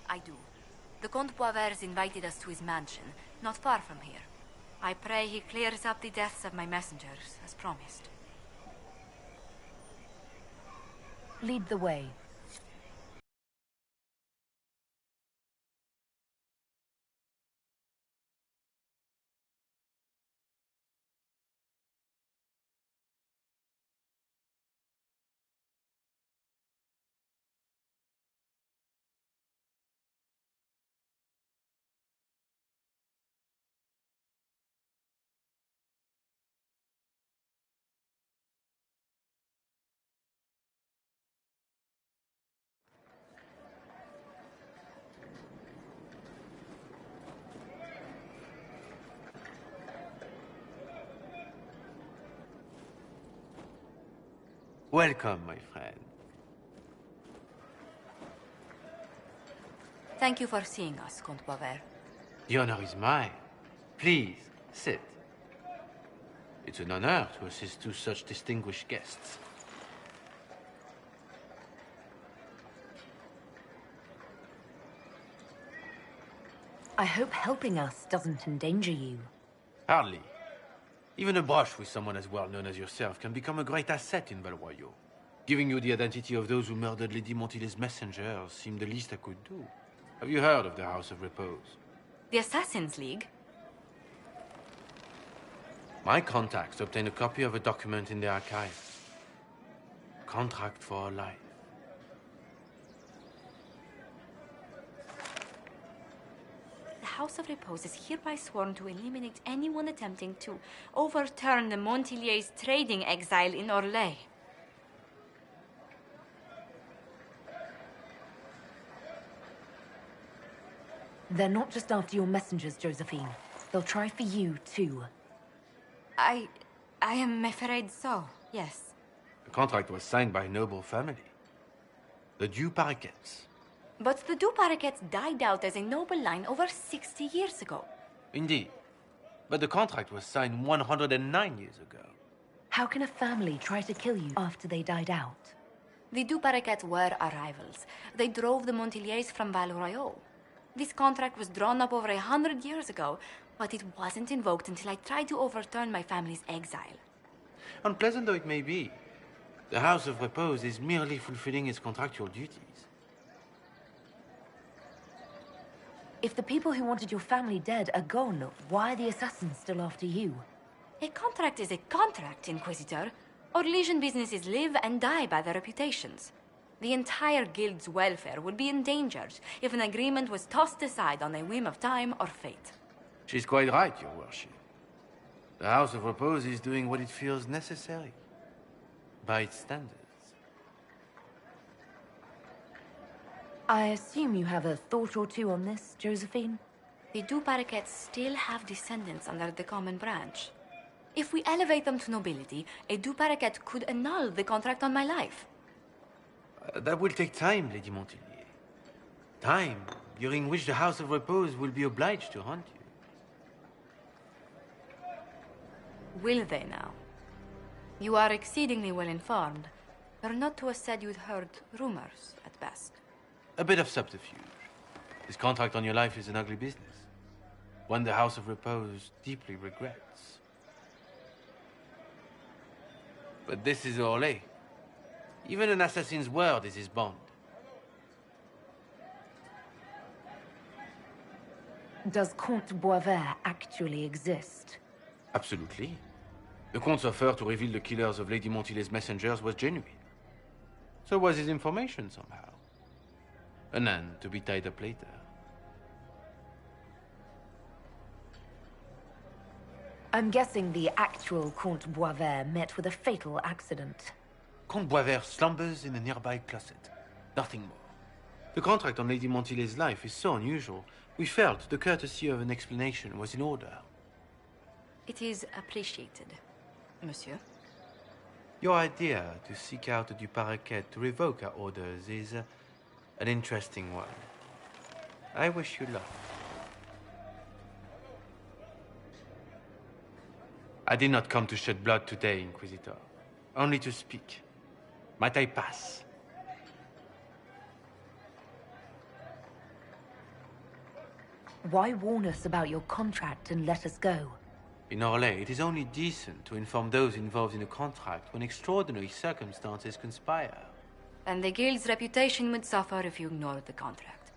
I do. The Comte Poivers invited us to his mansion, not far from here. I pray he clears up the deaths of my messengers, as promised. Lead the way. Welcome, my friend. Thank you for seeing us, Comte Boisvert. The honor is mine. Please, sit. It's an honor to assist two such distinguished guests. I hope helping us doesn't endanger you. Hardly. Even a brush with someone as well known as yourself can become a great asset in Val Royeaux. Giving you the identity of those who murdered Lady Montily's messengers seemed the least I could do. Have you heard of the House of Repose? The Assassin's League? My contacts obtained a copy of a document in the archives. Contract for life. The House of Repose is hereby sworn to eliminate anyone attempting to overturn the Montiliers' trading exile in Orlais. They're not just after your messengers, Josephine. They'll try for you, too. I am afraid so, yes. The contract was signed by a noble family. The Du Paraquets. But the Du Paraquets died out as a noble line over 60 years ago. Indeed. But the contract was signed 109 years ago. How can a family try to kill you after they died out? The Du Paraquets were our rivals. They drove the Montiliers from Val Royeaux. This contract was drawn up over 100 years ago, but it wasn't invoked until I tried to overturn my family's exile. Unpleasant though it may be, the House of Repose is merely fulfilling its contractual duties. If the people who wanted your family dead are gone, why are the assassins still after you? A contract is a contract, Inquisitor. Orlesian businesses live and die by their reputations. The entire guild's welfare would be endangered if an agreement was tossed aside on a whim of time or fate. She's quite right, Your Worship. The House of Repose is doing what it feels necessary, by its standards. I assume you have a thought or two on this, Josephine? The Du Paraquets still have descendants under the common branch. If we elevate them to nobility, a Du Paraquet could annul the contract on my life. That will take time, Lady Montilier. Time during which the House of Repose will be obliged to hunt you. Will they now? You are exceedingly well informed. You're not to have said you'd heard rumors, at best. A bit of subterfuge. This contract on your life is an ugly business. One the House of Repose deeply regrets. But this is Orlais. Even an assassin's word is his bond. Does Comte Boisvert actually exist? Absolutely. The Comte's offer to reveal the killers of Lady Montily's messengers was genuine. So was his information somehow. An end to be tied up later. I'm guessing the actual Comte Boisvert met with a fatal accident. Comte Boisvert slumbers in a nearby closet. Nothing more. The contract on Lady Montily's life is so unusual, we felt the courtesy of an explanation was in order. It is appreciated, monsieur. Your idea to seek out the Du Paraquet to revoke our orders is an interesting one. I wish you luck. I did not come to shed blood today, Inquisitor. Only to speak. Might I pass? Why warn us about your contract and let us go? In Orlais, it is only decent to inform those involved in a contract when extraordinary circumstances conspire. And the guild's reputation would suffer if you ignored the contract.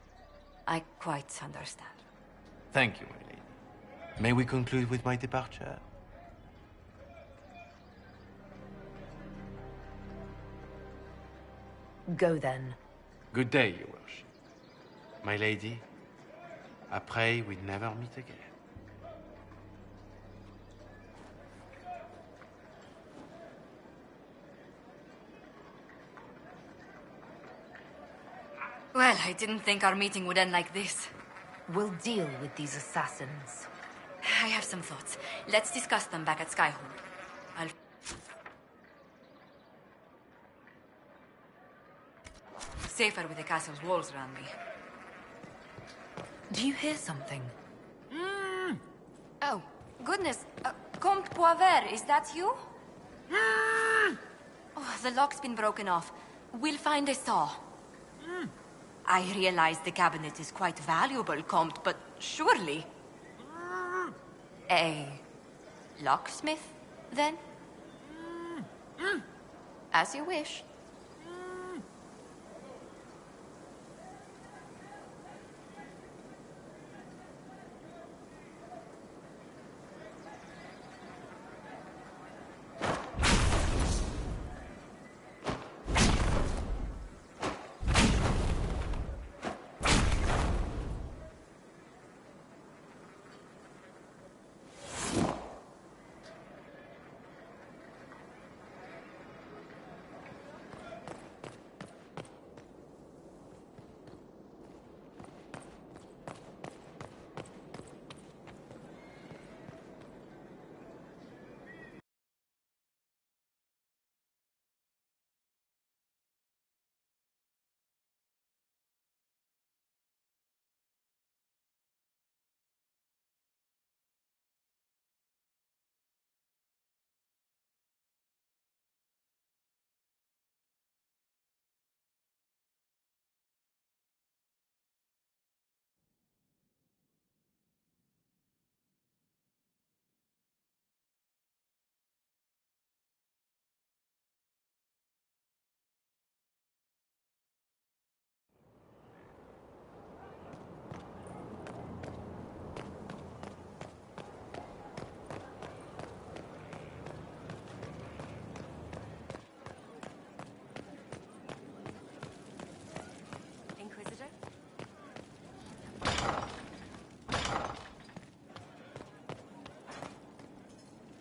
I quite understand. Thank you, my lady. May we conclude with my departure? Go then. Good day, your worship. My lady, I pray we never meet again. Well, I didn't think our meeting would end like this. We'll deal with these assassins. I have some thoughts. Let's discuss them back at Skyhold. I'll... Safer with the castle's walls around me. Do you hear something? Oh, goodness. Comte Poivert, is that you? Oh, the lock's been broken off. We'll find a saw. I realize the cabinet is quite valuable, Comte, but surely... A locksmith, then? As you wish.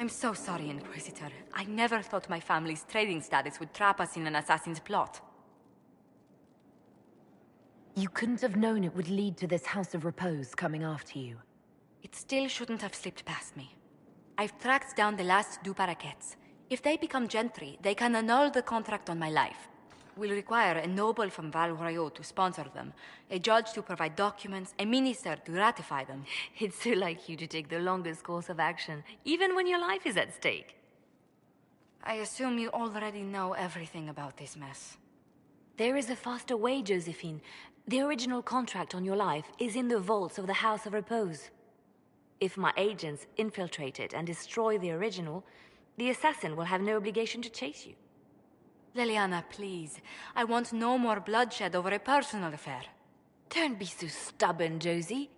I'm so sorry, Inquisitor. I never thought my family's trading status would trap us in an assassin's plot. You couldn't have known it would lead to this House of Repose coming after you. It still shouldn't have slipped past me. I've tracked down the last Du Paraquets. If they become gentry, they can annul the contract on my life. We'll require a noble from Val Royeaux to sponsor them, a judge to provide documents, a minister to ratify them. It's so like you to take the longest course of action, even when your life is at stake. I assume you already know everything about this mess. There is a faster way, Josephine. The original contract on your life is in the vaults of the House of Repose. If my agents infiltrate it and destroy the original, the assassin will have no obligation to chase you. Leliana, please. I want no more bloodshed over a personal affair. Don't be so stubborn, Josie.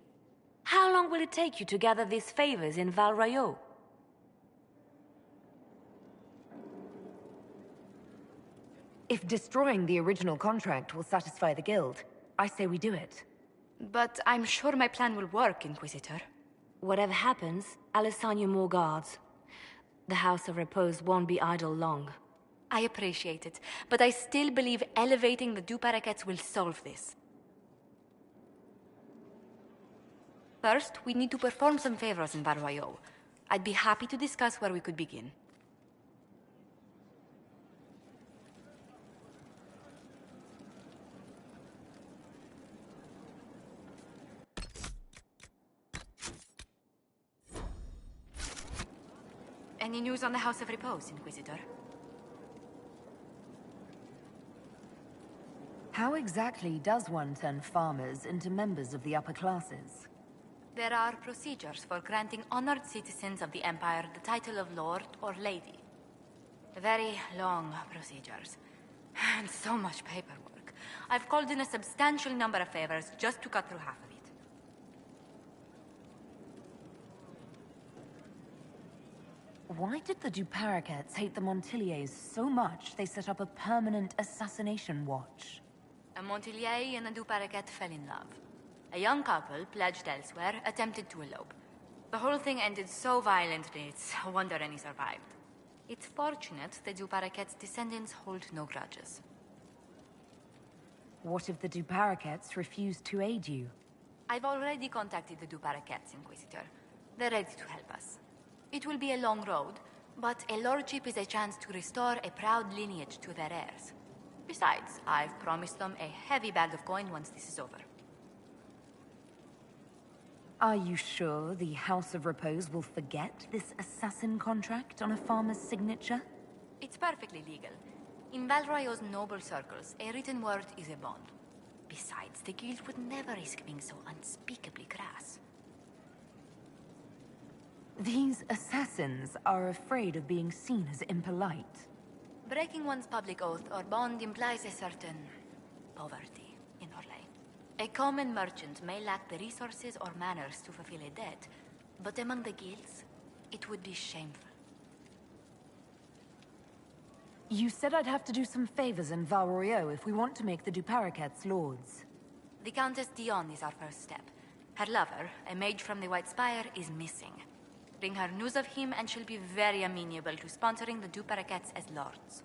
How long will it take you to gather these favors in Val Royeaux? If destroying the original contract will satisfy the Guild, I say we do it. But I'm sure my plan will work, Inquisitor. Whatever happens, I'll assign you more guards. The House of Repose won't be idle long. I appreciate it, but I still believe elevating the Du Paraquets will solve this. First, we need to perform some favors in Val Royeaux. I'd be happy to discuss where we could begin. Any news on the House of Repose, Inquisitor? How exactly does one turn farmers into members of the upper classes? There are procedures for granting honored citizens of the Empire the title of Lord or Lady. Very long procedures. And so much paperwork. I've called in a substantial number of favors just to cut through half of it. Why did the Duparacets hate the Montiliers so much they set up a permanent assassination watch? A Montilier and a Duparacet fell in love. A young couple, pledged elsewhere, attempted to elope. The whole thing ended so violently, it's a wonder any survived. It's fortunate the Duparacet's descendants hold no grudges. What if the Duparacets refuse to aid you? I've already contacted the Duparacets, Inquisitor. They're ready to help us. It will be a long road, but a lordship is a chance to restore a proud lineage to their heirs. Besides, I've promised them a heavy bag of coin once this is over. Are you sure the House of Repose will forget this assassin contract on a farmer's signature? It's perfectly legal. In Valroyo's noble circles, a written word is a bond. Besides, the guild would never risk being so unspeakably crass. These assassins are afraid of being seen as impolite. Breaking one's public oath or bond implies a certain poverty in Orlais. A common merchant may lack the resources or manners to fulfill a debt, but among the guilds, it would be shameful. You said I'd have to do some favors in Val Royeaux if we want to make the Duparacets lords. The Countess Dion is our first step. Her lover, a mage from the White Spire, is missing. Bring her news of him and she'll be very amenable to sponsoring the Duparacets as lords.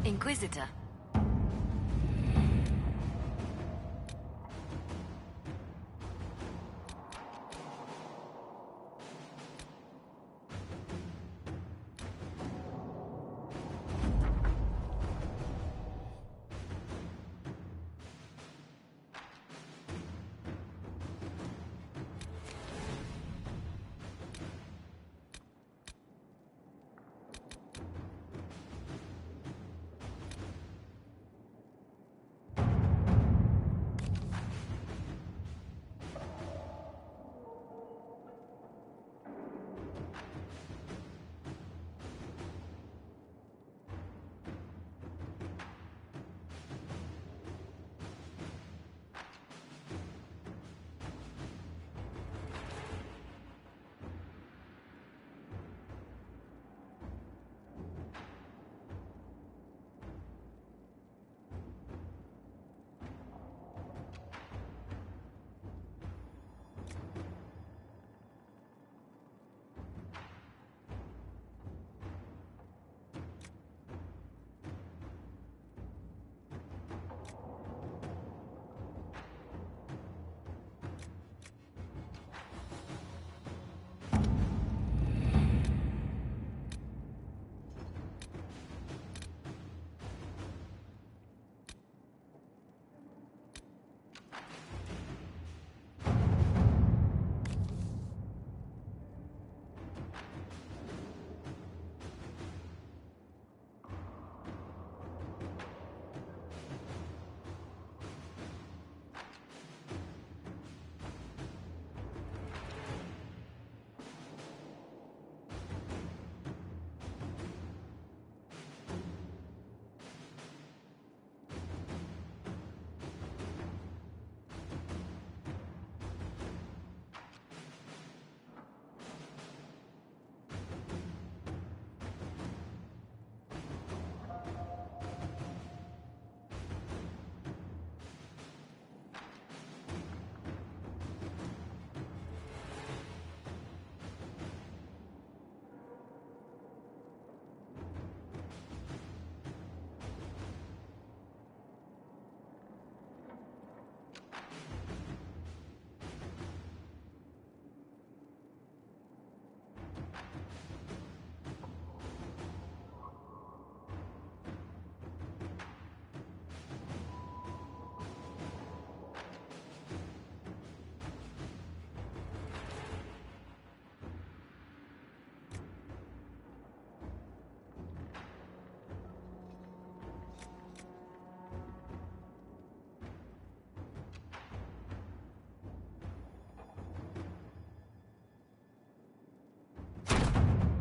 Inquisitor.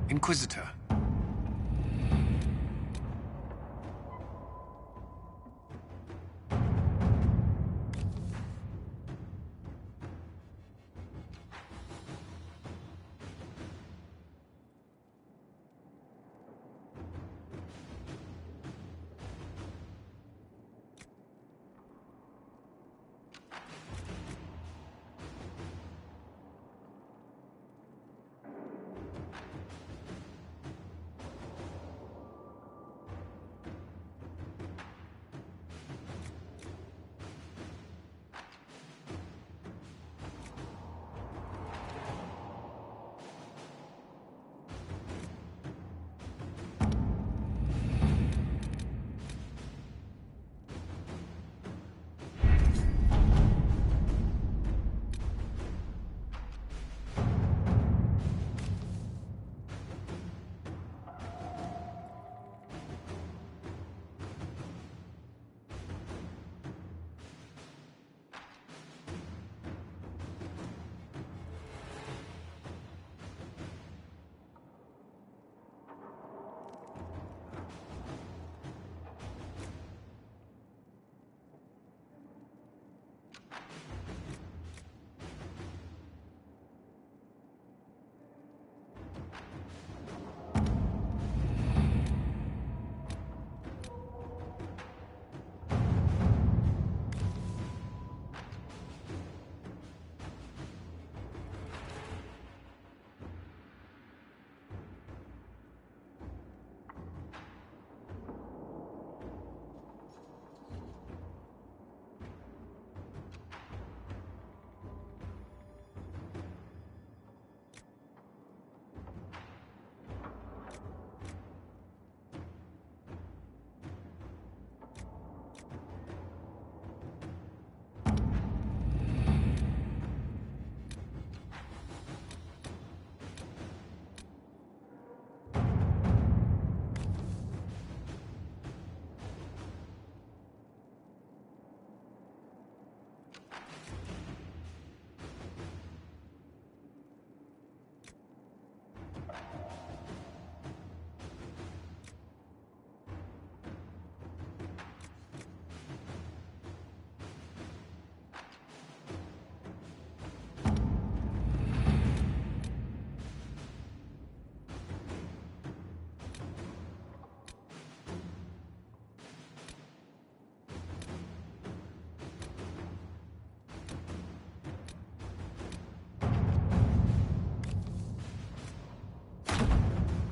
Inquisitor.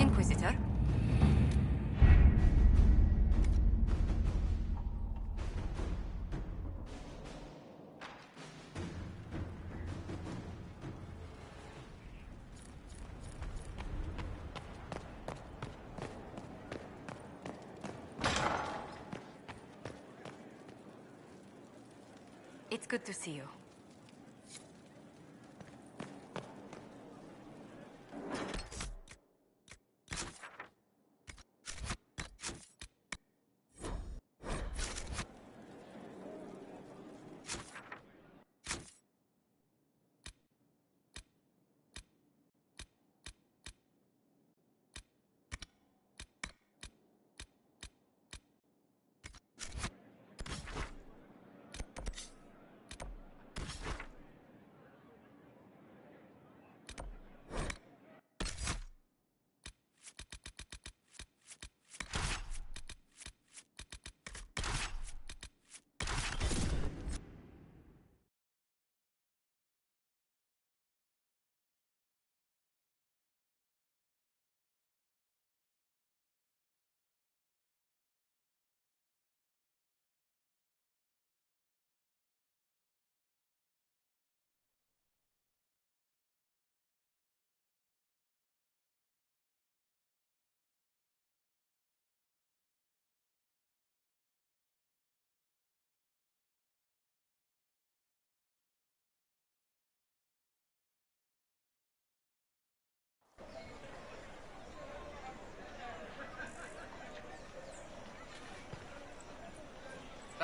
Inquisitor? It's good to see you.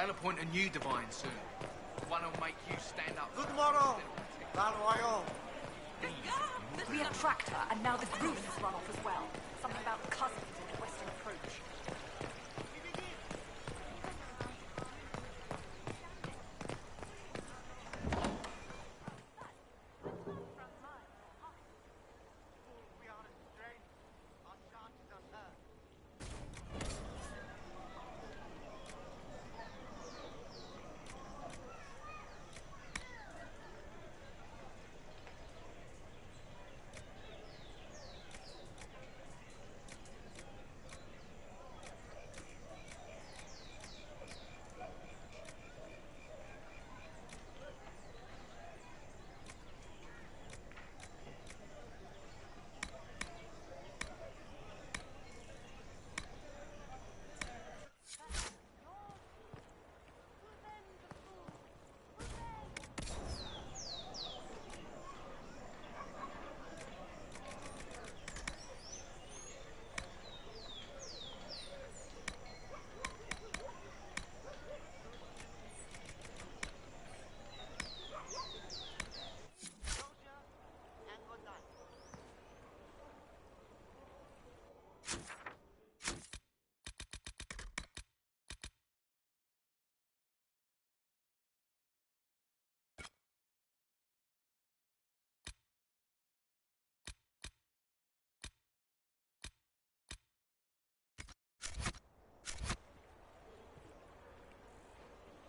They'll appoint a new divine soon. One who'll make you stand up. Good morrow, Val Royal. We had tracked her, and now this roof has run off as well. Something about cousins in the western approach.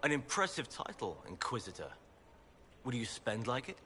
An impressive title, Inquisitor. Would you spend like it?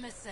Messer,